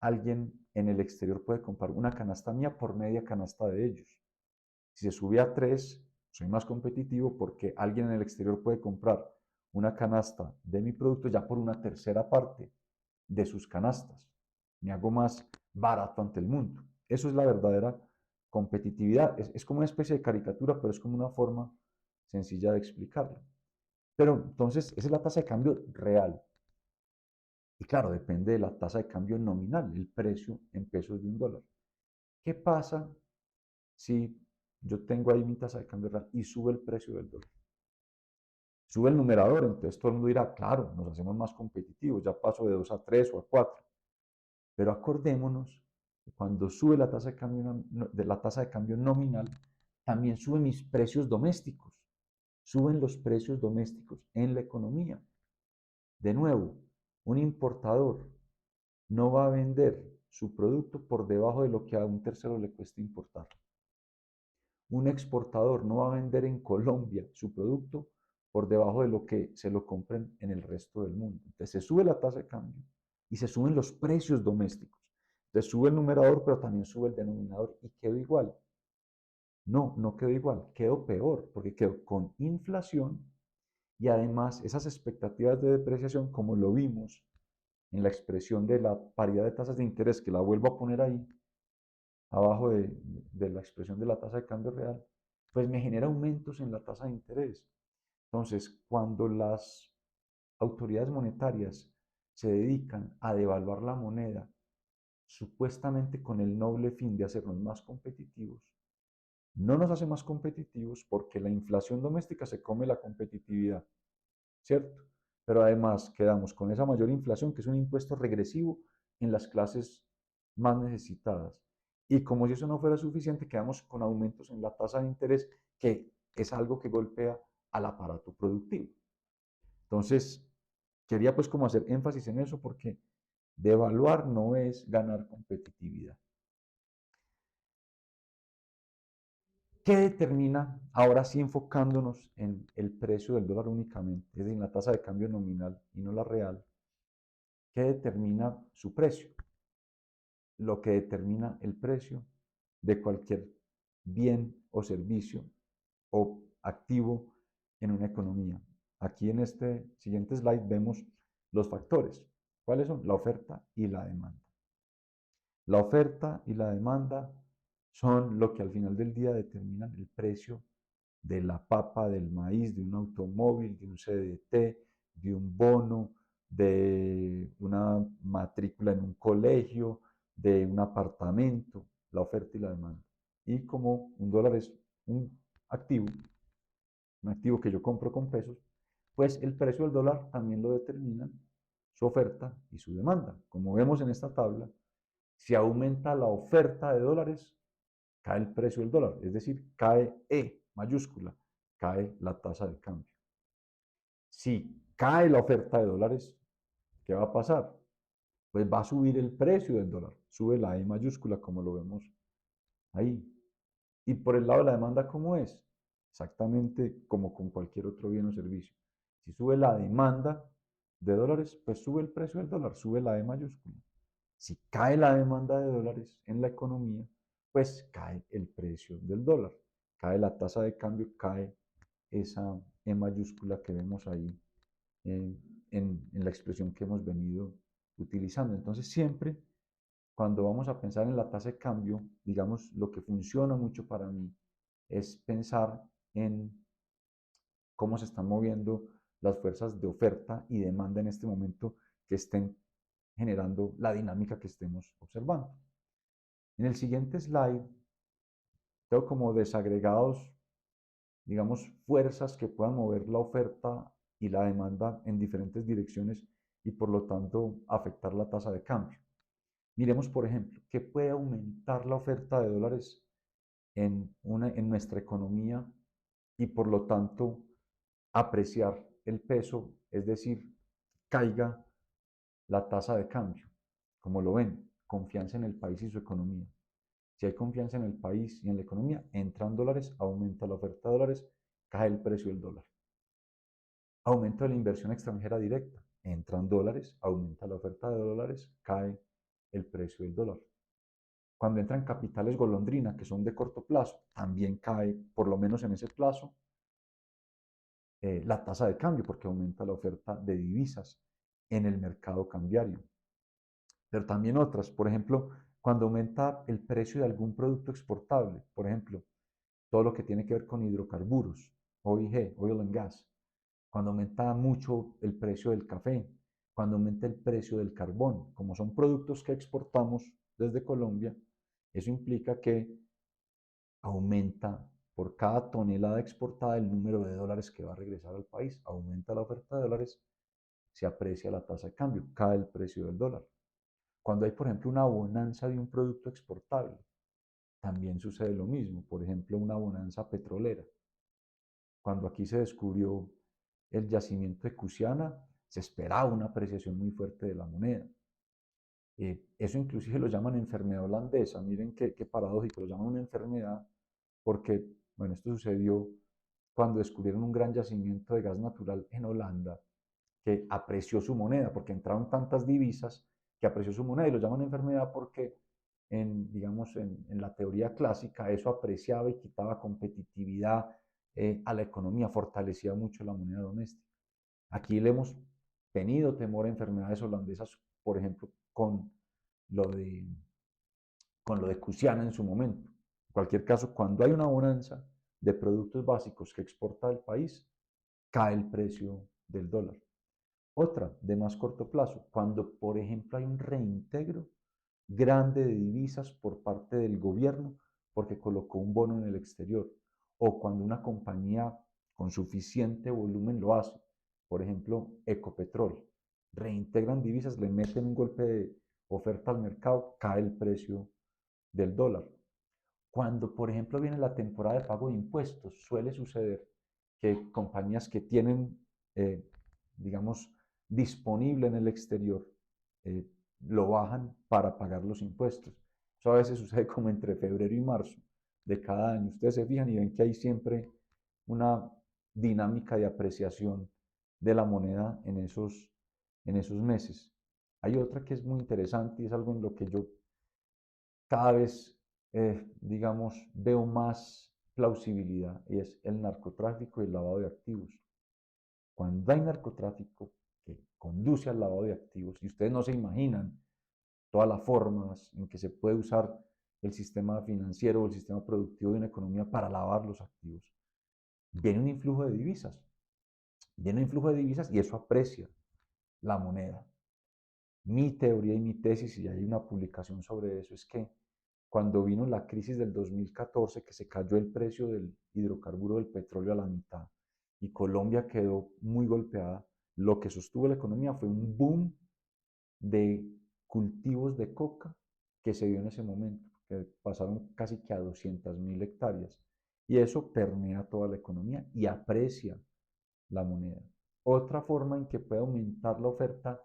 alguien en el exterior puede comprar una canasta mía por media canasta de ellos. Si se sube a 3, soy más competitivo porque alguien en el exterior puede comprar una canasta de mi producto ya por una tercera parte de sus canastas. Me hago más barato ante el mundo. Eso es la verdadera competitividad. Es como una especie de caricatura, pero es como una forma sencilla de explicarlo. Pero entonces, esa es la tasa de cambio real. Y claro, depende de la tasa de cambio nominal, el precio en pesos de un dólar. ¿Qué pasa si yo tengo ahí mi tasa de cambio real y sube el precio del dólar? Sube el numerador, entonces todo el mundo dirá, claro, nos hacemos más competitivos, ya paso de 2 a 3 o a 4. Pero acordémonos que cuando sube la tasa de cambio nominal, también suben mis precios domésticos, suben los precios domésticos en la economía. De nuevo, un importador no va a vender su producto por debajo de lo que a un tercero le cuesta importar. Un exportador no va a vender en Colombia su producto por debajo de lo que se lo compren en el resto del mundo. Entonces se sube la tasa de cambio y se suben los precios domésticos. Entonces sube el numerador, pero también sube el denominador y quedó igual. No, no quedó igual, quedó peor, porque quedó con inflación y además esas expectativas de depreciación, como lo vimos en la expresión de la paridad de tasas de interés, que la vuelvo a poner ahí, abajo de la expresión de la tasa de cambio real, pues me genera aumentos en la tasa de interés. Entonces, cuando las autoridades monetarias se dedican a devaluar la moneda, supuestamente con el noble fin de hacernos más competitivos, no nos hace más competitivos porque la inflación doméstica se come la competitividad, ¿cierto? Pero además quedamos con esa mayor inflación, que es un impuesto regresivo en las clases más necesitadas. Y como si eso no fuera suficiente, quedamos con aumentos en la tasa de interés, que es algo que golpea al aparato productivo. Entonces, quería pues como hacer énfasis en eso porque devaluar no es ganar competitividad. ¿Qué determina, ahora sí enfocándonos en el precio del dólar únicamente, es decir, en la tasa de cambio nominal y no la real? ¿Qué determina su precio? Lo que determina el precio de cualquier bien o servicio o activo en una economía. Aquí en este siguiente slide vemos los factores. ¿Cuáles son? La oferta y la demanda. La oferta y la demanda son lo que al final del día determinan el precio de la papa, del maíz, de un automóvil, de un CDT, de un bono, de una matrícula en un colegio, de un apartamento, la oferta y la demanda. Y como un dólar es activo, un activo que yo compro con pesos, pues el precio del dólar también lo determinan su oferta y su demanda. Como vemos en esta tabla, si aumenta la oferta de dólares, cae el precio del dólar, es decir, cae E mayúscula, cae la tasa de cambio. Si cae la oferta de dólares, ¿qué va a pasar? Pues va a subir el precio del dólar, sube la E mayúscula como lo vemos ahí. Y por el lado de la demanda, ¿cómo es? Exactamente como con cualquier otro bien o servicio. Si sube la demanda de dólares, pues sube el precio del dólar, sube la E mayúscula. Si cae la demanda de dólares en la economía, pues cae el precio del dólar, cae la tasa de cambio, cae esa E mayúscula que vemos ahí en la expresión que hemos venido utilizando. Entonces siempre cuando vamos a pensar en la tasa de cambio, digamos, lo que funciona mucho para mí es pensar en cómo se están moviendo las fuerzas de oferta y demanda en este momento que estén generando la dinámica que estemos observando. En el siguiente slide tengo como desagregados, digamos, fuerzas que puedan mover la oferta y la demanda en diferentes direcciones y por lo tanto afectar la tasa de cambio. Miremos, por ejemplo, qué puede aumentar la oferta de dólares en nuestra economía y por lo tanto apreciar el peso, es decir, caiga la tasa de cambio. Como lo ven, confianza en el país y su economía. Si hay confianza en el país y en la economía, entran dólares, aumenta la oferta de dólares, cae el precio del dólar. Aumento de la inversión extranjera directa, entran dólares, aumenta la oferta de dólares, cae el precio del dólar. Cuando entran capitales golondrina, que son de corto plazo, también cae, por lo menos en ese plazo, la tasa de cambio, porque aumenta la oferta de divisas en el mercado cambiario. Pero también otras, por ejemplo, cuando aumenta el precio de algún producto exportable, por ejemplo, todo lo que tiene que ver con hidrocarburos, OIG, Oil and Gas, cuando aumenta mucho el precio del café, cuando aumenta el precio del carbón, como son productos que exportamos desde Colombia, eso implica que aumenta por cada tonelada exportada el número de dólares que va a regresar al país, aumenta la oferta de dólares, se aprecia la tasa de cambio, cae el precio del dólar. Cuando hay, por ejemplo, una bonanza de un producto exportable, también sucede lo mismo. Por ejemplo, una bonanza petrolera. Cuando aquí se descubrió el yacimiento de Cusiana, se esperaba una apreciación muy fuerte de la moneda. Eso inclusive lo llaman enfermedad holandesa. Miren qué paradójico, lo llaman una enfermedad porque, bueno, esto sucedió cuando descubrieron un gran yacimiento de gas natural en Holanda que apreció su moneda, porque entraron tantas divisas que apreció su moneda y lo llaman enfermedad porque digamos, en la teoría clásica eso apreciaba y quitaba competitividad a la economía, fortalecía mucho la moneda doméstica. Aquí le hemos tenido temor a enfermedades holandesas, por ejemplo, lo de, con lo de Cusiana en su momento. En cualquier caso, cuando hay una bonanza de productos básicos que exporta el país, cae el precio del dólar. Otra, de más corto plazo, cuando, por ejemplo, hay un reintegro grande de divisas por parte del gobierno porque colocó un bono en el exterior, o cuando una compañía con suficiente volumen lo hace, por ejemplo, Ecopetrol, reintegran divisas, le meten un golpe de oferta al mercado, cae el precio del dólar. Cuando, por ejemplo, viene la temporada de pago de impuestos, suele suceder que compañías que tienen, digamos, disponible en el exterior, eh, lo bajan para pagar los impuestos. Eso a veces sucede como entre febrero y marzo de cada año. Ustedes se fijan y ven que hay siempre una dinámica de apreciación de la moneda en esos meses. Hay otra que es muy interesante y es algo en lo que yo cada vez, digamos, veo más plausibilidad y es el narcotráfico y el lavado de activos. Cuando hay narcotráfico que conduce al lavado de activos, y ustedes no se imaginan todas las formas en que se puede usar el sistema financiero o el sistema productivo de una economía para lavar los activos, viene un influjo de divisas. Viene un influjo de divisas y eso aprecia la moneda. Mi teoría y mi tesis, y hay una publicación sobre eso, es que cuando vino la crisis del 2014, que se cayó el precio del hidrocarburo del petróleo a la mitad y Colombia quedó muy golpeada, lo que sostuvo la economía fue un boom de cultivos de coca que se dio en ese momento, que pasaron casi que a 200.000 hectáreas. Y eso permea toda la economía y aprecia la moneda. Otra forma en que puede aumentar la oferta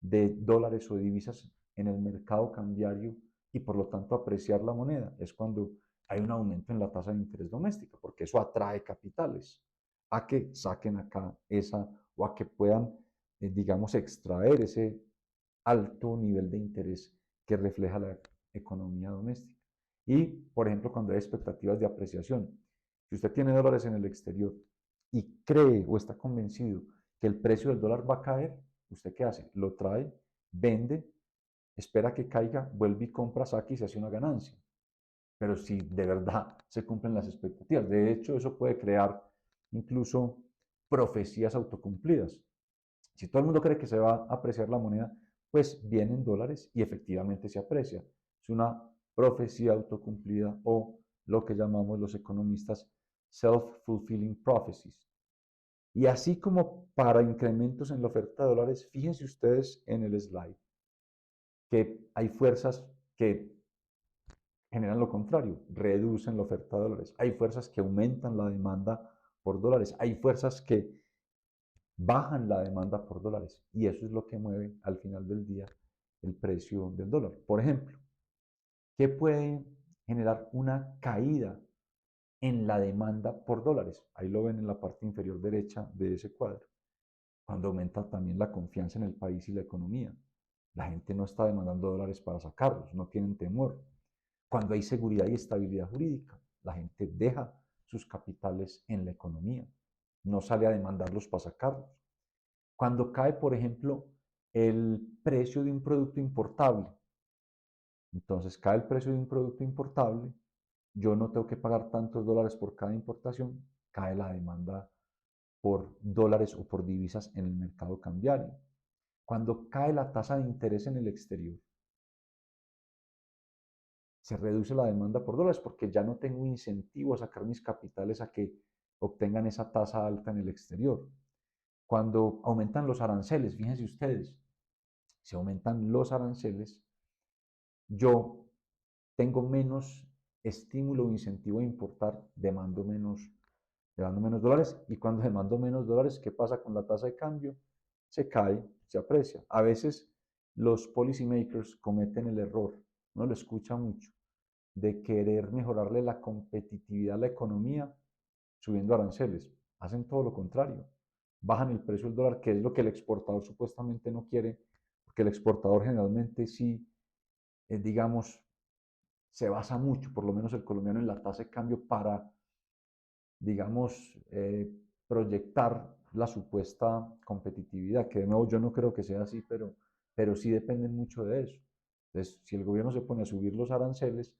de dólares o divisas en el mercado cambiario y por lo tanto apreciar la moneda es cuando hay un aumento en la tasa de interés doméstica, porque eso atrae capitales a que saquen acá esa o a que puedan, digamos, extraer ese alto nivel de interés que refleja la economía doméstica. Y, por ejemplo, cuando hay expectativas de apreciación, si usted tiene dólares en el exterior y cree o está convencido que el precio del dólar va a caer, ¿usted qué hace? Lo trae, vende, espera que caiga, vuelve y compra, saca y se hace una ganancia. Pero si de verdad se cumplen las expectativas, de hecho eso puede crear incluso profecías autocumplidas. Si todo el mundo cree que se va a apreciar la moneda, pues vienen dólares y efectivamente se aprecia. Es una profecía autocumplida o lo que llamamos los economistas self-fulfilling prophecies. Y así como para incrementos en la oferta de dólares, fíjense ustedes en el slide que hay fuerzas que generan lo contrario, reducen la oferta de dólares. Hay fuerzas que aumentan la demanda por dólares. Hay fuerzas que bajan la demanda por dólares. Y eso es lo que mueve al final del día el precio del dólar. Por ejemplo, ¿qué puede generar una caída en la demanda por dólares? Ahí lo ven en la parte inferior derecha de ese cuadro. Cuando aumenta también la confianza en el país y la economía. La gente no está demandando dólares para sacarlos, no tienen temor. Cuando hay seguridad y estabilidad jurídica, la gente deja sus capitales en la economía. no sale a demandarlos para sacarlos. Cuando cae, por ejemplo, el precio de un producto importable, entonces cae el precio de un producto importable, yo no tengo que pagar tantos dólares por cada importación, cae la demanda por dólares o por divisas en el mercado cambiario. Cuando cae la tasa de interés en el exterior, se reduce la demanda por dólares porque ya no tengo incentivo a sacar mis capitales a que obtengan esa tasa alta en el exterior. Cuando aumentan los aranceles, fíjense ustedes, si aumentan los aranceles, yo tengo menos estímulo o incentivo a importar, demando menos dólares, y cuando demando menos dólares, ¿qué pasa con la tasa de cambio? Se cae, se aprecia. A veces los policymakers cometen el error, uno lo escucha mucho, de querer mejorarle la competitividad a la economía subiendo aranceles. Hacen todo lo contrario. Bajan el precio del dólar, que es lo que el exportador supuestamente no quiere, porque el exportador generalmente sí, digamos, se basa mucho, por lo menos el colombiano, en la tasa de cambio para, digamos, proyectar la supuesta competitividad, que de nuevo yo no creo que sea así, pero sí dependen mucho de eso. Entonces, si el gobierno se pone a subir los aranceles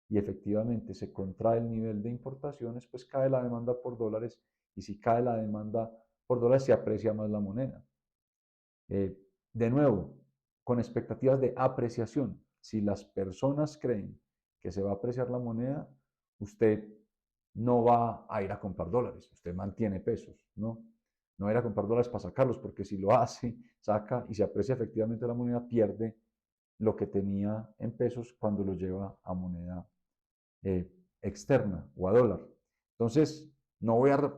y efectivamente se contrae el nivel de importaciones, pues cae la demanda por dólares, y si cae la demanda por dólares se aprecia más la moneda. De nuevo, con expectativas de apreciación. Si las personas creen que se va a apreciar la moneda, usted no va a ir a comprar dólares, usted mantiene pesos, ¿no? No va a ir a comprar dólares para sacarlos, porque si lo hace, saca y se aprecia efectivamente la moneda, pierde lo que tenía en pesos cuando lo lleva a moneda externa o a dólar. Entonces, no voy a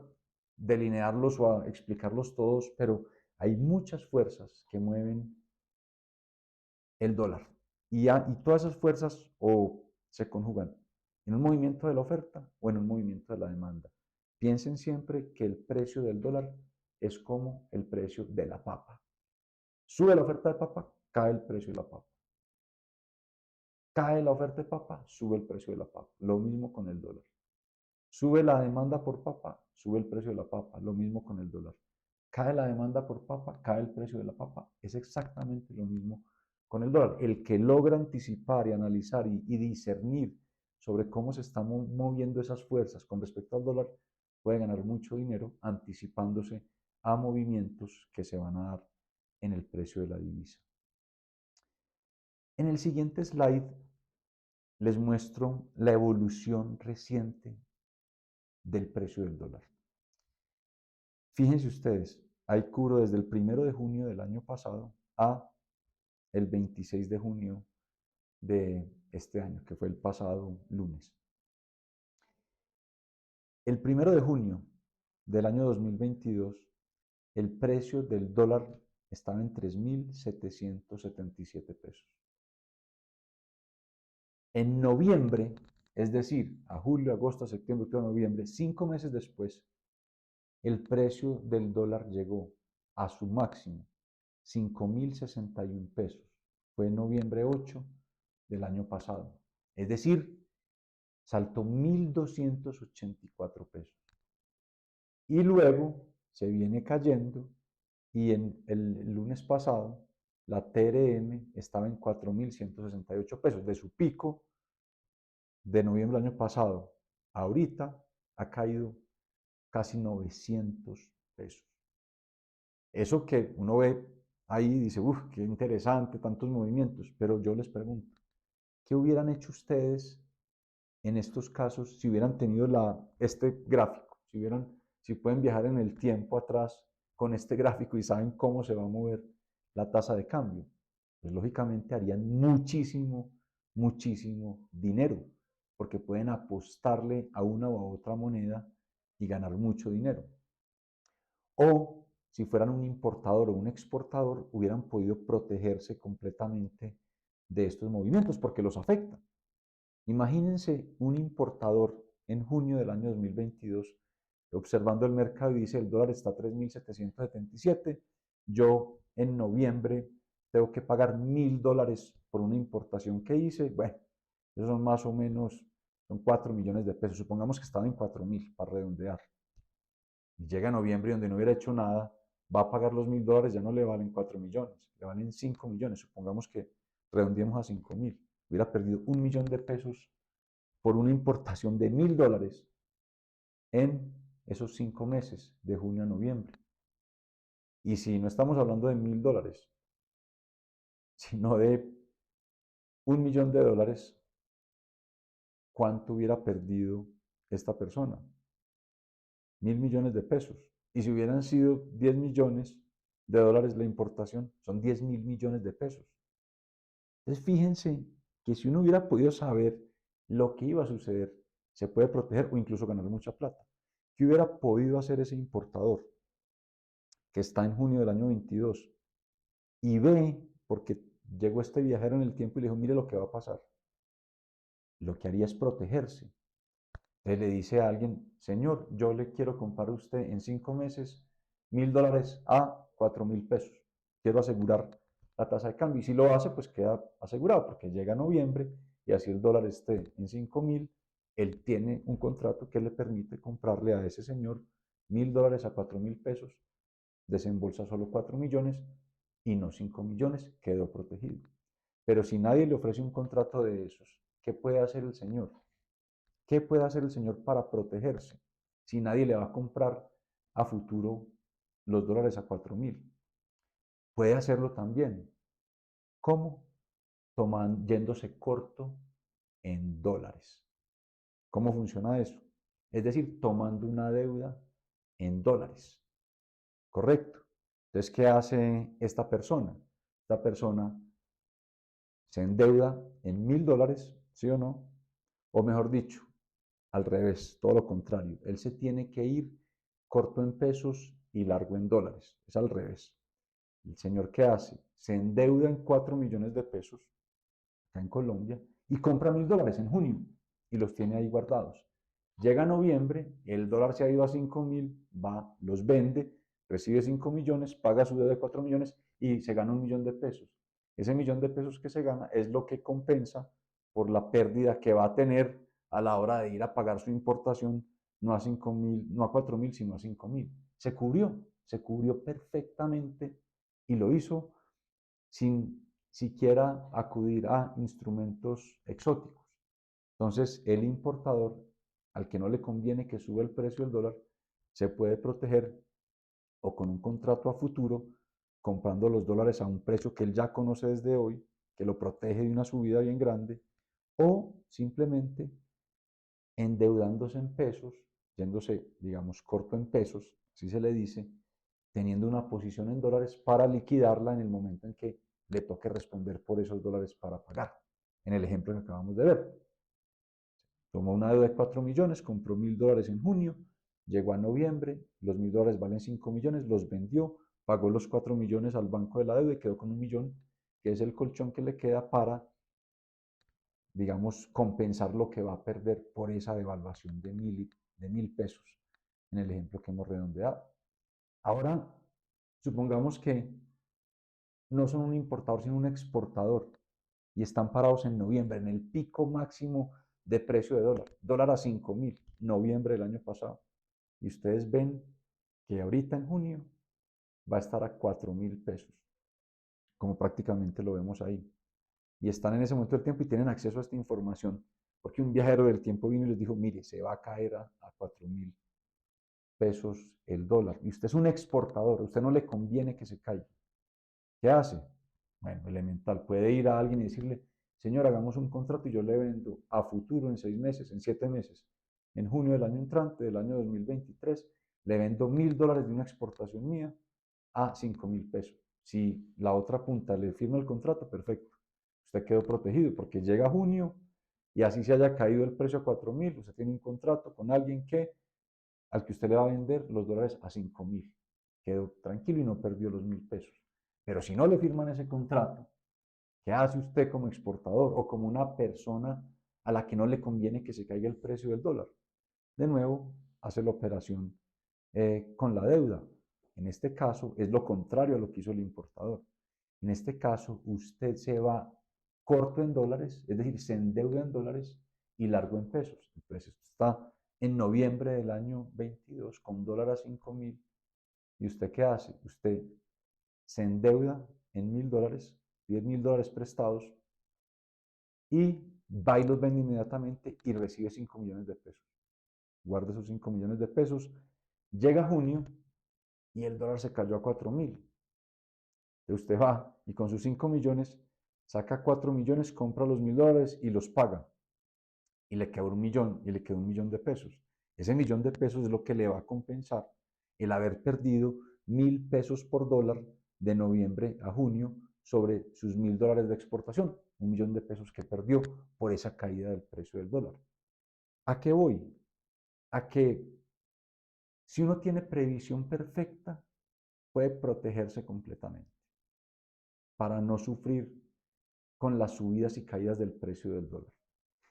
delinearlos o a explicarlos todos, pero hay muchas fuerzas que mueven el dólar. Y todas esas fuerzas o se conjugan en un movimiento de la oferta o en un movimiento de la demanda. Piensen siempre que el precio del dólar es como el precio de la papa. Sube la oferta de papa, cae el precio de la papa. Cae la oferta de papa, sube el precio de la papa. Lo mismo con el dólar. Sube la demanda por papa, sube el precio de la papa. Lo mismo con el dólar. Cae la demanda por papa, cae el precio de la papa. Es exactamente lo mismo con el dólar. El que logra anticipar y analizar y discernir sobre cómo se están moviendo esas fuerzas con respecto al dólar puede ganar mucho dinero anticipándose a movimientos que se van a dar en el precio de la divisa. En el siguiente slide les muestro la evolución reciente del precio del dólar. Fíjense ustedes, hay cubro desde el 1 de junio del año pasado a el 26 de junio de este año, que fue el pasado lunes. El 1 de junio del año 2022, el precio del dólar estaba en 3.777 pesos. En noviembre, es decir, a julio, agosto, septiembre, octubre, noviembre, 5 meses después, el precio del dólar llegó a su máximo, 5.061 pesos. Fue en noviembre 8 del año pasado. Es decir, saltó 1.284 pesos. Y luego se viene cayendo, y en el lunes pasado la TRM estaba en 4.168 pesos. De su pico de noviembre del año pasado, ahorita ha caído casi 900 pesos. Eso que uno ve ahí y dice, uff, qué interesante, tantos movimientos, pero yo les pregunto, ¿qué hubieran hecho ustedes en estos casos si hubieran tenido este gráfico? Si pueden viajar en el tiempo atrás con este gráfico y saben cómo se va a mover la tasa de cambio, pues lógicamente harían muchísimo, muchísimo dinero, porque pueden apostarle a una u otra moneda y ganar mucho dinero. O si fueran un importador o un exportador, hubieran podido protegerse completamente de estos movimientos porque los afectan. Imagínense un importador en junio del año 2022 observando el mercado y dice: el dólar está a 3.777, yo en noviembre tengo que pagar $1.000 por una importación que hice. Bueno, esos son más o menos, son 4 millones de pesos. Supongamos que estaba en 4.000 para redondear. y llega noviembre donde no hubiera hecho nada, va a pagar los $1.000, ya no le valen 4 millones, le valen 5 millones. Supongamos que redondeemos a 5.000. Hubiera perdido 1 millón de pesos por una importación de $1.000 en esos 5 meses, de junio a noviembre. Y si no estamos hablando de $1.000, sino de $1 millón, ¿cuánto hubiera perdido esta persona? 1.000 millones de pesos. Y si hubieran sido $10 millones la importación, son 10.000 millones de pesos. Entonces fíjense que si uno hubiera podido saber lo que iba a suceder, se puede proteger o incluso ganar mucha plata. ¿Qué hubiera podido hacer ese importador que está en junio del año 22 y ve, porque llegó este viajero en el tiempo y le dijo, mire lo que va a pasar? Lo que haría es protegerse. Entonces le dice a alguien, señor, yo le quiero comprar a usted en 5 meses $1.000 a 4.000 pesos. Quiero asegurar la tasa de cambio. Y si lo hace, pues queda asegurado, porque llega noviembre y así el dólar esté en 5.000, él tiene un contrato que le permite comprarle a ese señor $1.000 a 4.000 pesos, desembolsa solo 4 millones y no 5 millones, quedó protegido. Pero si nadie le ofrece un contrato de esos, ¿qué puede hacer el señor? ¿Qué puede hacer el señor para protegerse si nadie le va a comprar a futuro los dólares a 4.000? Puede hacerlo también. ¿Cómo? Yéndose corto en dólares. ¿Cómo funciona eso? Es decir, tomando una deuda en dólares. ¿Correcto? Entonces, ¿qué hace esta persona? Esta persona se endeuda en $1.000, ¿sí o no? O mejor dicho, al revés, todo lo contrario. Él se tiene que ir corto en pesos y largo en dólares. Es al revés. El señor, ¿qué hace? Se endeuda en 4 millones de pesos acá en Colombia y compra $1.000 en junio y los tiene ahí guardados. Llega noviembre, el dólar se ha ido a 5.000, va, los vende, recibe 5 millones, paga su deuda de 4 millones y se gana 1 millón de pesos. Ese millón de pesos que se gana es lo que compensa por la pérdida que va a tener a la hora de ir a pagar su importación, no a 5.000, no a 4.000, sino a 5.000. Se cubrió perfectamente y lo hizo sin siquiera acudir a instrumentos exóticos. Entonces, el importador, al que no le conviene que suba el precio del dólar, se puede proteger o con un contrato a futuro, comprando los dólares a un precio que él ya conoce desde hoy, que lo protege de una subida bien grande, o simplemente endeudándose en pesos, yéndose, digamos, corto en pesos, así se le dice, teniendo una posición en dólares para liquidarla en el momento en que le toque responder por esos dólares para pagar. En el ejemplo que acabamos de ver, tomó una deuda de 4 millones, compró $1.000 en junio, llegó a noviembre, los $1.000 valen 5 millones, los vendió, pagó los 4 millones al banco de la deuda y quedó con 1 millón, que es el colchón que le queda para, digamos, compensar lo que va a perder por esa devaluación de 1.000 pesos, en el ejemplo que hemos redondeado. Ahora, supongamos que no son un importador, sino un exportador, y están parados en noviembre, en el pico máximo de precio de dólar, dólar a 5.000, noviembre del año pasado, y ustedes ven que ahorita en junio va a estar a 4.000 pesos, como prácticamente lo vemos ahí, y están en ese momento del tiempo y tienen acceso a esta información, porque un viajero del tiempo vino y les dijo, mire, se va a caer a 4.000 pesos el dólar, y usted es un exportador, a usted no le conviene que se caiga. ¿Qué hace? Bueno, elemental, puede ir a alguien y decirle, señor, hagamos un contrato y yo le vendo a futuro en 6 meses, en 7 meses, en junio del año entrante, del año 2023, le vendo $1.000 de una exportación mía a 5.000 pesos. Si la otra punta le firma el contrato, perfecto. Usted quedó protegido porque llega junio y así se haya caído el precio a 4.000, usted tiene un contrato con alguien al que usted le va a vender los dólares a 5.000. Quedó tranquilo y no perdió los 1.000 pesos. Pero si no le firman ese contrato, ¿qué hace usted como exportador o como una persona a la que no le conviene que se caiga el precio del dólar? De nuevo, hace la operación con la deuda. En este caso es lo contrario a lo que hizo el importador. En este caso, usted se va corto en dólares, es decir, se endeuda en dólares y largo en pesos. Entonces, esto está en noviembre del año 22 con dólar a 5.000. ¿Y usted qué hace? Usted se endeuda en $1.000, $10.000 prestados y va y los vende inmediatamente y recibe 5 millones de pesos. Guarda esos 5 millones de pesos. Llega junio y el dólar se cayó a 4.000. Usted va y con sus 5 millones saca 4 millones, compra los $1.000 y los paga. Y le quedó 1.000.000 y le quedó 1.000.000 de pesos. Ese 1.000.000 de pesos es lo que le va a compensar el haber perdido 1.000 pesos por dólar de noviembre a junio sobre sus $1.000 de exportación. 1.000.000 de pesos que perdió por esa caída del precio del dólar. ¿A qué voy? A que si uno tiene previsión perfecta, puede protegerse completamente para no sufrir con las subidas y caídas del precio del dólar.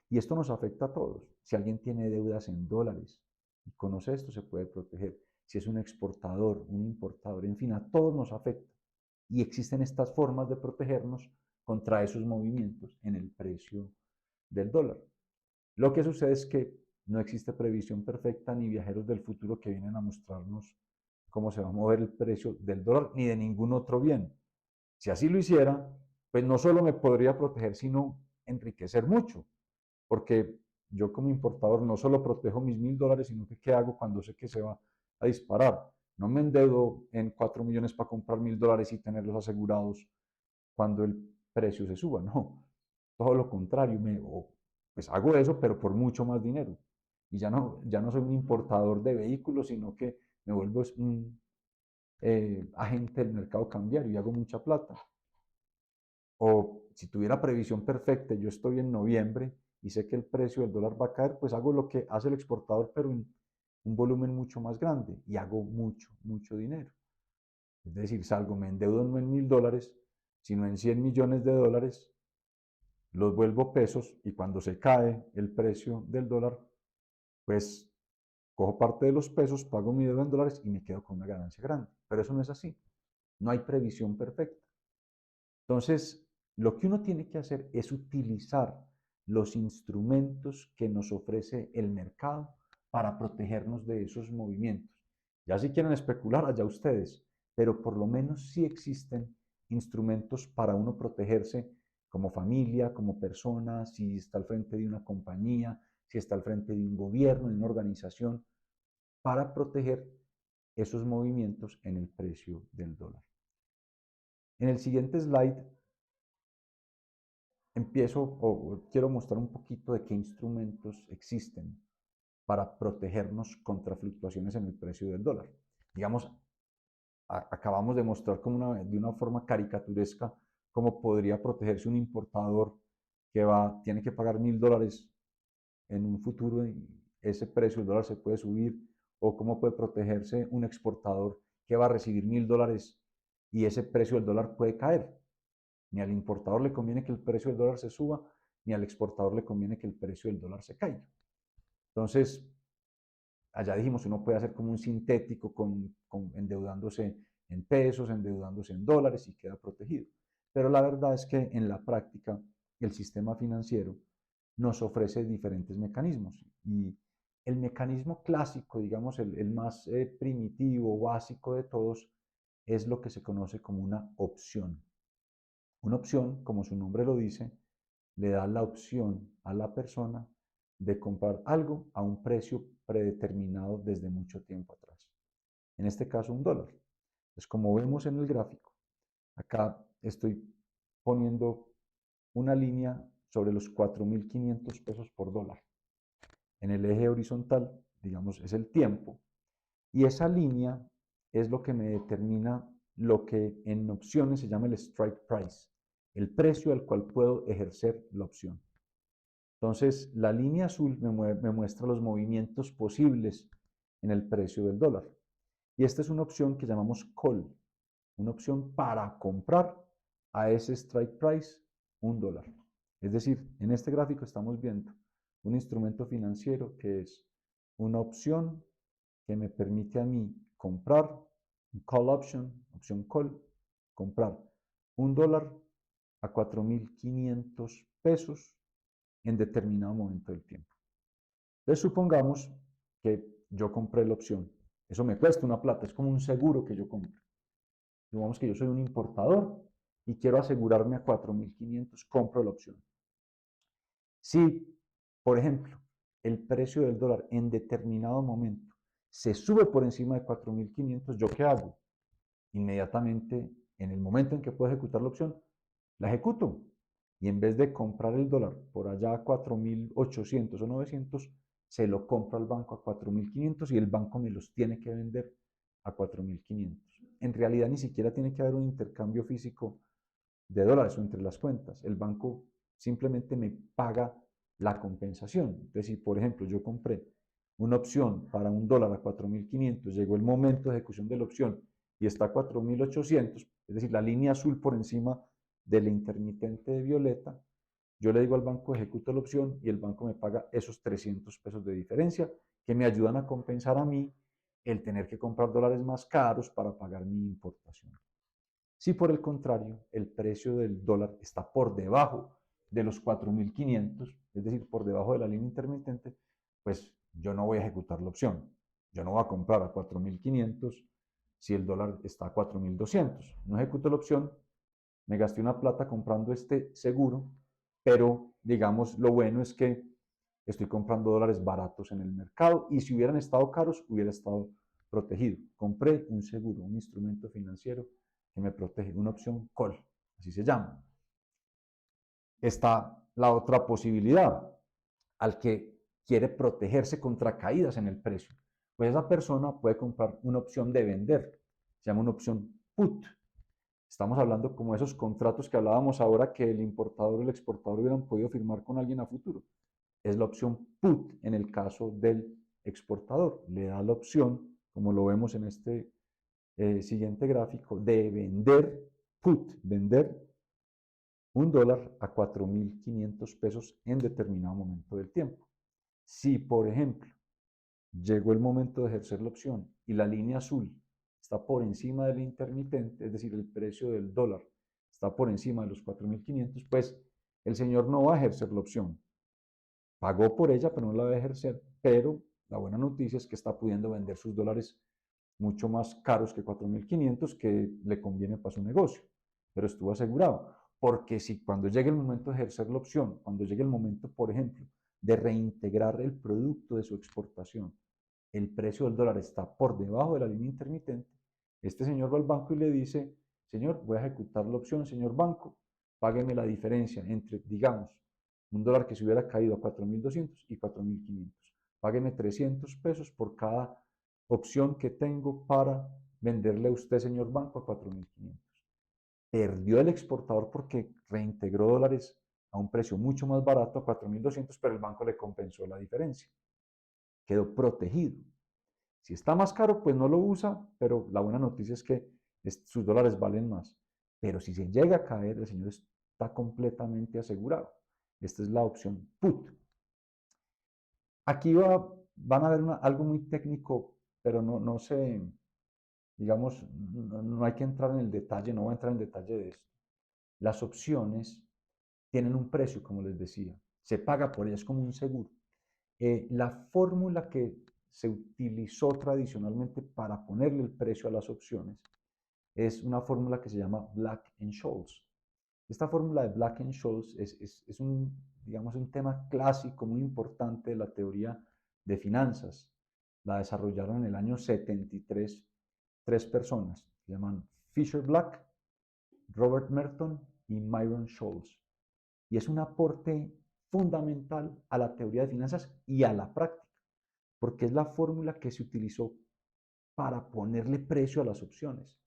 Y esto nos afecta a todos. Si alguien tiene deudas en dólares y conoce esto, se puede proteger. Si es un exportador, un importador, en fin, a todos nos afecta. Y existen estas formas de protegernos contra esos movimientos en el precio del dólar. Lo que sucede es que no existe previsión perfecta ni viajeros del futuro que vienen a mostrarnos cómo se va a mover el precio del dólar ni de ningún otro bien. Si así lo hiciera, pues no solo me podría proteger, sino enriquecer mucho, porque yo como importador no solo protejo mis $1.000, sino que qué hago cuando sé que se va a disparar. No me endeudo en 4 millones para comprar $1.000 y tenerlos asegurados cuando el precio se suba, no. Todo lo contrario, pues hago eso, pero por mucho más dinero. Y ya no soy un importador de vehículos, sino que me vuelvo un agente del mercado cambiario y hago mucha plata. O si tuviera previsión perfecta, yo estoy en noviembre y sé que el precio del dólar va a caer, pues hago lo que hace el exportador, pero en un volumen mucho más grande y hago mucho, mucho dinero. Es decir, salgo, me endeudo no en $1.000, sino en 100 millones de dólares, los vuelvo pesos y cuando se cae el precio del dólar, pues cojo parte de los pesos, pago mi deuda en dólares y me quedo con una ganancia grande. Pero eso no es así. No hay previsión perfecta. Entonces, lo que uno tiene que hacer es utilizar los instrumentos que nos ofrece el mercado para protegernos de esos movimientos. Ya si quieren especular, allá ustedes, pero por lo menos sí existen instrumentos para uno protegerse como familia, como persona, si está al frente de una compañía, si está al frente de un gobierno, de una organización, para proteger esos movimientos en el precio del dólar. En el siguiente slide empiezo o quiero mostrar un poquito de qué instrumentos existen para protegernos contra fluctuaciones en el precio del dólar. Digamos, acabamos de mostrar de una forma caricaturesca cómo podría protegerse un importador que tiene que pagar $1.000 en un futuro y ese precio del dólar se puede subir, o cómo puede protegerse un exportador que va a recibir $1.000 y ese precio del dólar puede caer. Ni al importador le conviene que el precio del dólar se suba, ni al exportador le conviene que el precio del dólar se caiga. Entonces, allá dijimos, uno puede hacer como un sintético endeudándose en pesos, endeudándose en dólares y queda protegido. Pero la verdad es que en la práctica el sistema financiero nos ofrece diferentes mecanismos y el mecanismo clásico, digamos, el más primitivo, básico de todos, es lo que se conoce como una opción. Una opción, como su nombre lo dice, le da la opción a la persona de comprar algo a un precio predeterminado desde mucho tiempo atrás. En este caso, $1. Pues como vemos en el gráfico, acá estoy poniendo una línea sobre los 4.500 pesos por dólar. En el eje horizontal, digamos, es el tiempo. Y esa línea es lo que me determina lo que en opciones se llama el strike price, el precio al cual puedo ejercer la opción. Entonces, la línea azul me muestra los movimientos posibles en el precio del dólar. Y esta es una opción que llamamos call, una opción para comprar a ese strike price $1. Es decir, en este gráfico estamos viendo un instrumento financiero que es una opción que me permite a mí comprar, un call option, opción call, comprar $1 a 4.500 pesos en determinado momento del tiempo. Entonces, supongamos que yo compré la opción. Eso me cuesta una plata, es como un seguro que yo compro. Digamos que yo soy un importador y quiero asegurarme a 4.500, compro la opción. Si, por ejemplo, el precio del dólar en determinado momento se sube por encima de 4.500, ¿yo qué hago? Inmediatamente, en el momento en que puedo ejecutar la opción, la ejecuto. Y en vez de comprar el dólar por allá a 4.800 o 900, se lo compro al banco a 4.500 y el banco me los tiene que vender a 4.500. En realidad ni siquiera tiene que haber un intercambio físico de dólares o entre las cuentas. El banco simplemente me paga la compensación. Entonces, si por ejemplo yo compré una opción para $1 a 4.500, llegó el momento de ejecución de la opción y está a 4.800, es decir, la línea azul por encima de la intermitente de violeta, yo le digo al banco, ejecuto la opción y el banco me paga esos 300 pesos de diferencia que me ayudan a compensar a mí el tener que comprar dólares más caros para pagar mi importación. Si por el contrario el precio del dólar está por debajo de los 4.500, es decir, por debajo de la línea intermitente, pues yo no voy a ejecutar la opción. Yo no voy a comprar a 4.500 si el dólar está a 4.200. No ejecuto la opción, me gasté una plata comprando este seguro, pero digamos lo bueno es que estoy comprando dólares baratos en el mercado y si hubieran estado caros hubiera estado protegido. Compré un seguro, un instrumento financiero que me protege, una opción call, así se llama. Está la otra posibilidad, al que quiere protegerse contra caídas en el precio. Pues esa persona puede comprar una opción de vender, se llama una opción put. Estamos hablando como esos contratos que hablábamos ahora que el importador o el exportador hubieran podido firmar con alguien a futuro. Es la opción put en el caso del exportador. Le da la opción, como lo vemos en este siguiente gráfico, de vender put, vender $1 a 4.500 pesos en determinado momento del tiempo. Si, por ejemplo, llegó el momento de ejercer la opción y la línea azul está por encima del intermitente, es decir, el precio del dólar está por encima de los 4.500, pues el señor no va a ejercer la opción. Pagó por ella, pero no la va a ejercer, pero la buena noticia es que está pudiendo vender sus dólares mucho más caros que 4.500, que le conviene para su negocio, pero estuvo asegurado. Porque si cuando llegue el momento de ejercer la opción, cuando llegue el momento, por ejemplo, de reintegrar el producto de su exportación, el precio del dólar está por debajo de la línea intermitente, este señor va al banco y le dice, señor, voy a ejecutar la opción, señor banco, págueme la diferencia entre, digamos, un dólar que se hubiera caído a 4.200 y 4.500. Págueme 300 pesos por cada opción que tengo para venderle a usted, señor banco, a 4.500. Perdió el exportador porque reintegró dólares a un precio mucho más barato, a 4.200, pero el banco le compensó la diferencia. Quedó protegido. Si está más caro, pues no lo usa, pero la buena noticia es que sus dólares valen más. Pero si se llega a caer, el señor está completamente asegurado. Esta es la opción put. Aquí van a ver algo muy técnico, pero no se, digamos, no hay que entrar en el detalle, no voy a entrar en detalle de esto. Las opciones tienen un precio, como les decía, se paga por ellas como un seguro. La fórmula que se utilizó tradicionalmente para ponerle el precio a las opciones es una fórmula que se llama Black-Scholes. Esta fórmula de Black-Scholes es un, digamos, un tema clásico muy importante de la teoría de finanzas. La desarrollaron en el año 73 tres personas, se llaman Fisher Black, Robert Merton y Myron Scholes. Y es un aporte fundamental a la teoría de finanzas y a la práctica, porque es la fórmula que se utilizó para ponerle precio a las opciones.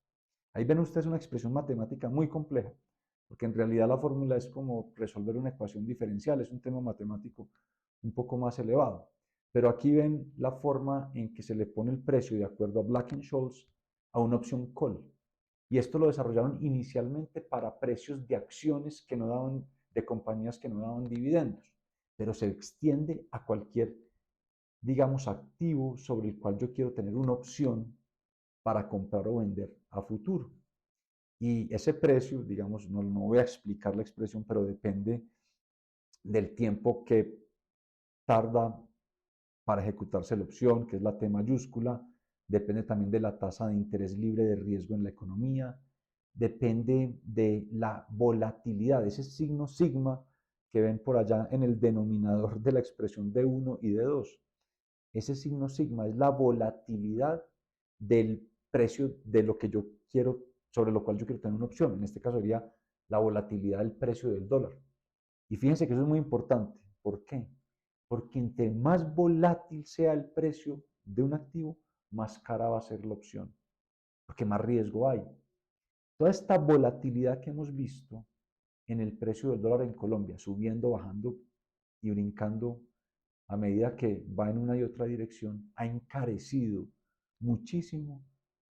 Ahí ven ustedes una expresión matemática muy compleja, porque en realidad la fórmula es como resolver una ecuación diferencial, es un tema matemático un poco más elevado. Pero aquí ven la forma en que se le pone el precio de acuerdo a Black-Scholes a una opción call. Y esto lo desarrollaron inicialmente para precios de acciones que no daban, de compañías que no daban dividendos, pero se extiende a cualquier, digamos, activo sobre el cual yo quiero tener una opción para comprar o vender a futuro. Y ese precio, digamos, no voy a explicar la expresión, pero depende del tiempo que tarda para ejecutarse la opción, que es la T mayúscula, depende también de la tasa de interés libre de riesgo en la economía, depende de la volatilidad, ese signo sigma que ven por allá en el denominador de la expresión de 1 y de 2. Ese signo sigma es la volatilidad del precio de lo que yo quiero, sobre lo cual yo quiero tener una opción. En este caso sería la volatilidad del precio del dólar. Y fíjense que eso es muy importante. ¿Por qué? Porque entre más volátil sea el precio de un activo, más cara va a ser la opción, porque más riesgo hay. Toda esta volatilidad que hemos visto en el precio del dólar en Colombia, subiendo, bajando y brincando a medida que va en una y otra dirección, ha encarecido muchísimo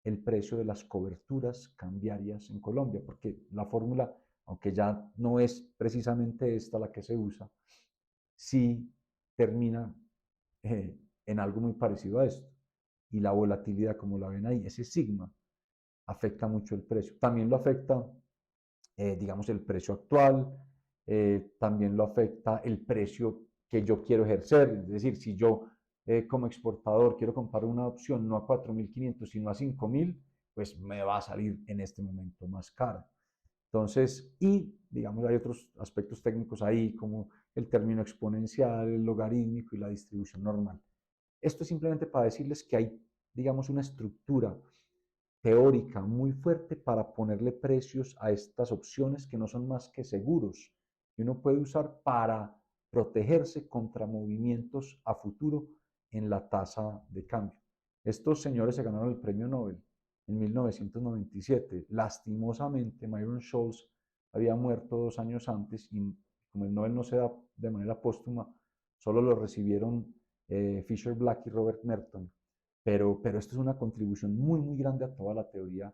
el precio de las coberturas cambiarias en Colombia, porque la fórmula, aunque ya no es precisamente esta la que se usa, sí termina en algo muy parecido a esto. Y la volatilidad, como la ven ahí, ese sigma, afecta mucho el precio. También lo afecta, digamos, el precio actual, también lo afecta el precio que yo quiero ejercer. Es decir, si yo como exportador quiero comprar una opción no a 4.500, sino a 5.000, pues me va a salir en este momento más cara. Entonces, y digamos, hay otros aspectos técnicos ahí, como el término exponencial, el logarítmico y la distribución normal. Esto es simplemente para decirles que hay, digamos, una estructura teórica muy fuerte para ponerle precios a estas opciones que no son más que seguros que uno puede usar para protegerse contra movimientos a futuro en la tasa de cambio. Estos señores se ganaron el premio Nobel en 1997. Lastimosamente, Myron Scholes había muerto 2 años antes y como el Nobel no se da de manera póstuma, solo lo recibieron Fisher Black y Robert Merton. Pero esto es una contribución muy, muy grande a toda la teoría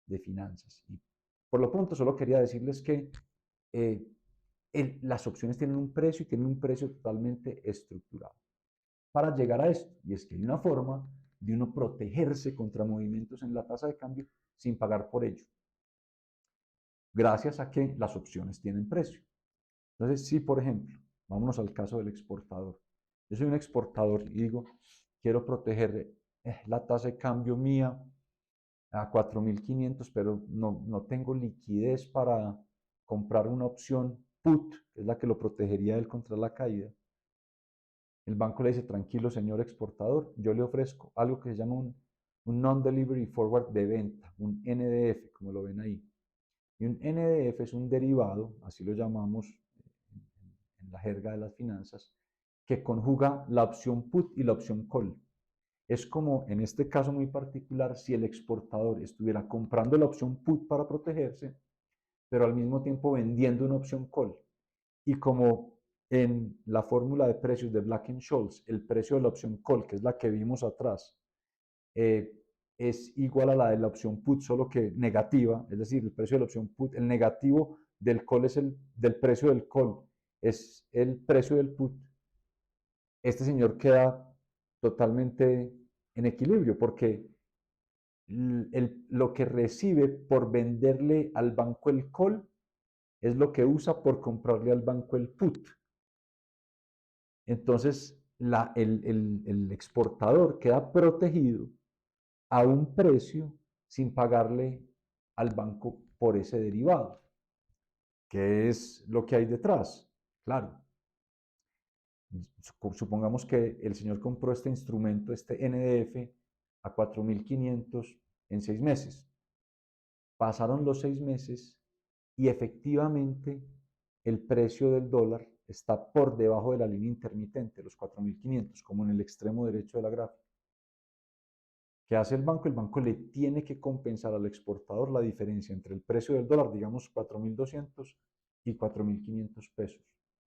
de finanzas. Y por lo pronto solo quería decirles que las opciones tienen un precio y tienen un precio totalmente estructurado. Para llegar a esto, y es que hay una forma de uno protegerse contra movimientos en la tasa de cambio sin pagar por ello, gracias a que las opciones tienen precio. Entonces, si por ejemplo, vámonos al caso del exportador. Yo soy un exportador y digo, quiero proteger la tasa de cambio mía a 4.500, pero no tengo liquidez para comprar una opción put, que es la que lo protegería él contra la caída. El banco le dice, tranquilo señor exportador, yo le ofrezco algo que se llama un Non-Delivery Forward de venta, un NDF, como lo ven ahí. Y un NDF es un derivado, así lo llamamos en la jerga de las finanzas, que conjuga la opción put y la opción call. Es como en este caso muy particular si el exportador estuviera comprando la opción put para protegerse, pero al mismo tiempo vendiendo una opción call. Y como en la fórmula de precios de Black & Scholes, el precio de la opción call, que es la que vimos atrás, es igual a la de la opción put, solo que negativa, es decir, el precio de la opción put, el negativo del call es el del precio del call, es el precio del put. Este señor queda totalmente en equilibrio porque lo que recibe por venderle al banco el call es lo que usa por comprarle al banco el put. Entonces, el exportador queda protegido a un precio sin pagarle al banco por ese derivado. ¿Qué es lo que hay detrás? Claro, supongamos que el señor compró este instrumento, este NDF, a 4.500 en 6 meses. Pasaron los 6 meses y efectivamente el precio del dólar está por debajo de la línea intermitente, los 4.500, como en el extremo derecho de la gráfica. ¿Qué hace el banco? El banco le tiene que compensar al exportador la diferencia entre el precio del dólar, digamos 4.200 y 4.500 pesos,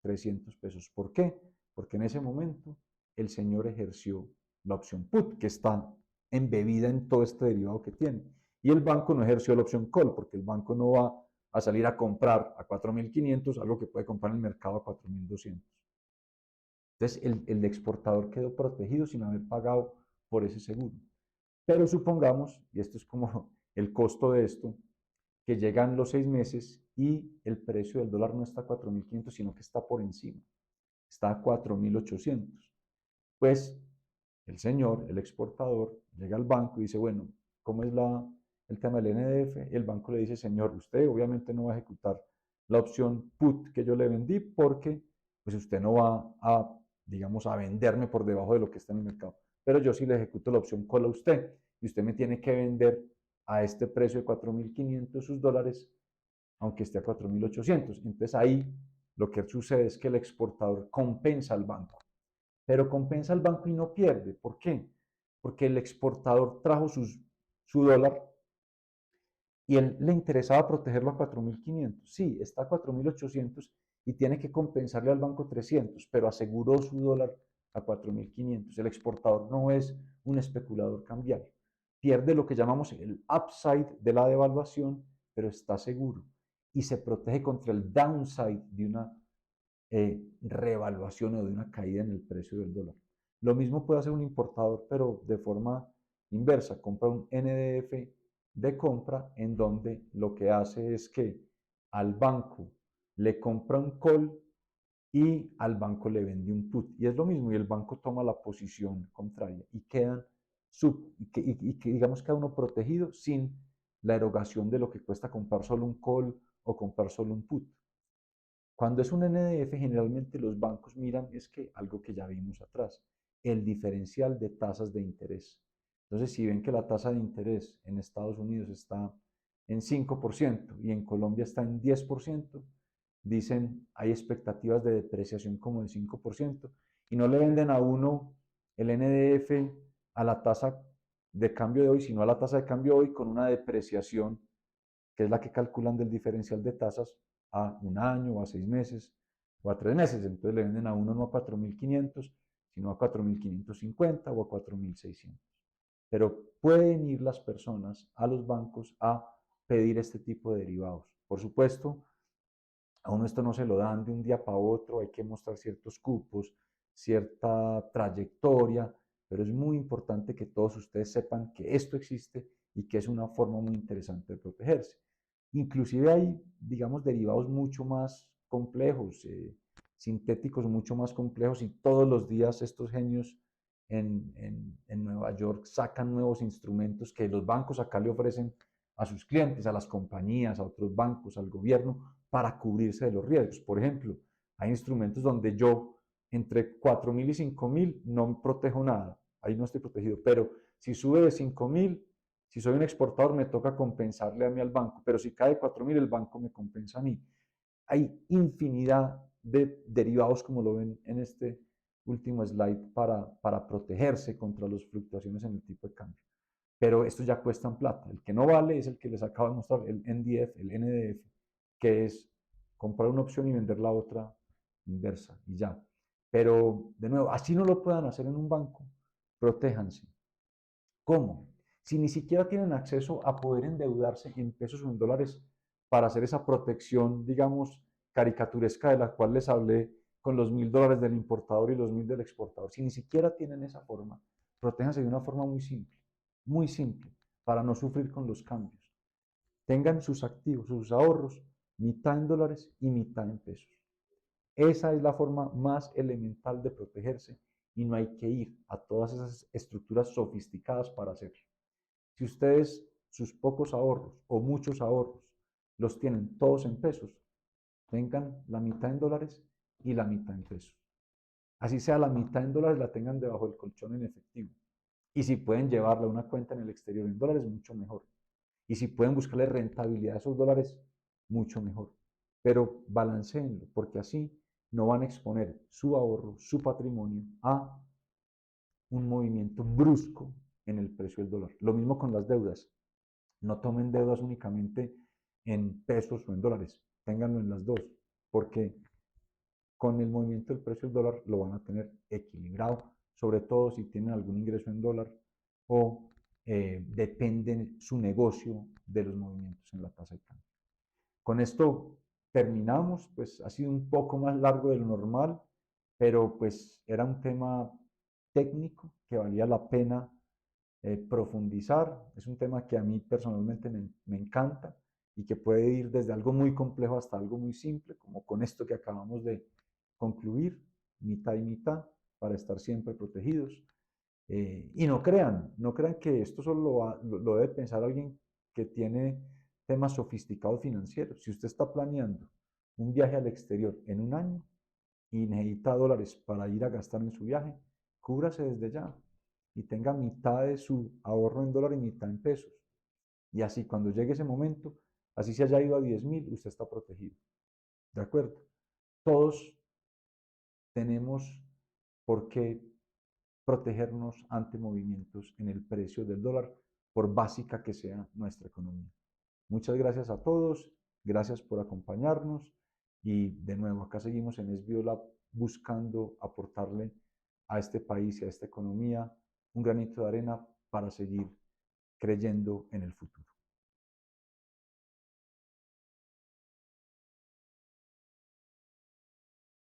300 pesos. ¿Por qué? Porque en ese momento el señor ejerció la opción put, que está embebida en todo este derivado que tiene. Y el banco no ejerció la opción call, porque el banco no va a salir a comprar a 4.500 algo que puede comprar en el mercado a 4.200. Entonces el exportador quedó protegido sin haber pagado por ese seguro. Pero supongamos, y esto es como el costo de esto, que llegan los 6 meses y el precio del dólar no está a 4.500, sino que está por encima, está a 4.800. Pues el señor, el exportador, llega al banco y dice, bueno, ¿cómo es el tema del NDF? Y el banco le dice, señor, usted obviamente no va a ejecutar la opción put que yo le vendí porque pues usted no va a, digamos, a venderme por debajo de lo que está en el mercado. Pero yo sí le ejecuto la opción call a usted y usted me tiene que vender a este precio de 4.500 sus dólares, aunque esté a 4.800. Entonces ahí lo que sucede es que el exportador compensa al banco, pero compensa al banco y no pierde. ¿Por qué? Porque el exportador trajo su dólar y él le interesaba protegerlo a 4.500. Sí, está a 4.800 y tiene que compensarle al banco 300, pero aseguró su dólar a 4.500. El exportador no es un especulador cambiario. Pierde lo que llamamos el upside de la devaluación, pero está seguro y se protege contra el downside de una revaluación o de una caída en el precio del dólar. Lo mismo puede hacer un importador, pero de forma inversa. Compra un NDF de compra en donde lo que hace es que al banco le compra un call y al banco le vende un put. Y es lo mismo, y el banco toma la posición contraria y quedan que digamos cada uno protegido sin la erogación de lo que cuesta comprar solo un call o comprar solo un put. Cuando es un NDF, generalmente los bancos miran es que algo que ya vimos atrás, el diferencial de tasas de interés. Entonces, si ven que la tasa de interés en Estados Unidos está en 5% y en Colombia está en 10%, dicen hay expectativas de depreciación como de 5% y no le venden a uno el NDF a la tasa de cambio de hoy, sino a la tasa de cambio de hoy con una depreciación que es la que calculan del diferencial de tasas a un año o a 6 meses o a 3 meses. Entonces le venden a uno no a 4.500, sino a 4.550 o a 4.600. Pero pueden ir las personas a los bancos a pedir este tipo de derivados. Por supuesto, a uno esto no se lo dan de un día para otro, hay que mostrar ciertos cupos, cierta trayectoria, pero es muy importante que todos ustedes sepan que esto existe y que es una forma muy interesante de protegerse. Inclusive hay, digamos, derivados mucho más complejos, sintéticos mucho más complejos y todos los días estos genios en Nueva York sacan nuevos instrumentos que los bancos acá le ofrecen a sus clientes, a las compañías, a otros bancos, al gobierno, para cubrirse de los riesgos. Por ejemplo, hay instrumentos donde yo entre 4.000 y 5.000 no protejo nada, ahí no estoy protegido, pero si sube de 5.000, si soy un exportador me toca compensarle a mí al banco, pero si cae de 4.000 el banco me compensa a mí. Hay infinidad de derivados, como lo ven en este último slide, para protegerse contra las fluctuaciones en el tipo de cambio. Pero estos ya cuestan plata. El que no vale es el que les acabo de mostrar, el NDF, el NDF, que es comprar una opción y vender la otra inversa y ya. Pero, de nuevo, así no lo puedan hacer en un banco, protéjanse. ¿Cómo? Si ni siquiera tienen acceso a poder endeudarse en pesos o en dólares para hacer esa protección, digamos, caricaturesca de la cual les hablé con los $1.000 del importador y los 1.000 del exportador. Si ni siquiera tienen esa forma, protéjanse de una forma muy simple, para no sufrir con los cambios. Tengan sus activos, sus ahorros, mitad en dólares y mitad en pesos. Esa es la forma más elemental de protegerse y no hay que ir a todas esas estructuras sofisticadas para hacerlo. Si ustedes sus pocos ahorros o muchos ahorros los tienen todos en pesos, tengan la mitad en dólares y la mitad en pesos. Así sea la mitad en dólares la tengan debajo del colchón en efectivo. Y si pueden llevarla a una cuenta en el exterior en dólares, mucho mejor. Y si pueden buscarle rentabilidad a esos dólares, mucho mejor. Pero balanceenlo, porque así no van a exponer su ahorro, su patrimonio a un movimiento brusco en el precio del dólar. Lo mismo con las deudas. No tomen deudas únicamente en pesos o en dólares, ténganlo en las dos, porque con el movimiento del precio del dólar lo van a tener equilibrado, sobre todo si tienen algún ingreso en dólar o dependen su negocio de los movimientos en la tasa de cambio. Con esto terminamos, pues ha sido un poco más largo de lo normal, pero pues era un tema técnico que valía la pena profundizar. Es un tema que a mí personalmente me encanta y que puede ir desde algo muy complejo hasta algo muy simple, como con esto que acabamos de concluir, mitad y mitad, para estar siempre protegidos. Y no crean que esto solo lo debe pensar alguien que tiene temas sofisticados financieros. Si usted está planeando un viaje al exterior en un año y necesita dólares para ir a gastar en su viaje, cúbrase desde ya y tenga mitad de su ahorro en dólares y mitad en pesos. Y así cuando llegue ese momento, así se haya ido a 10.000, usted está protegido. ¿De acuerdo? Todos tenemos por qué protegernos ante movimientos en el precio del dólar, por básica que sea nuestra economía. Muchas gracias a todos, gracias por acompañarnos y de nuevo acá seguimos en SBIOLAB buscando aportarle a este país y a esta economía un granito de arena para seguir creyendo en el futuro.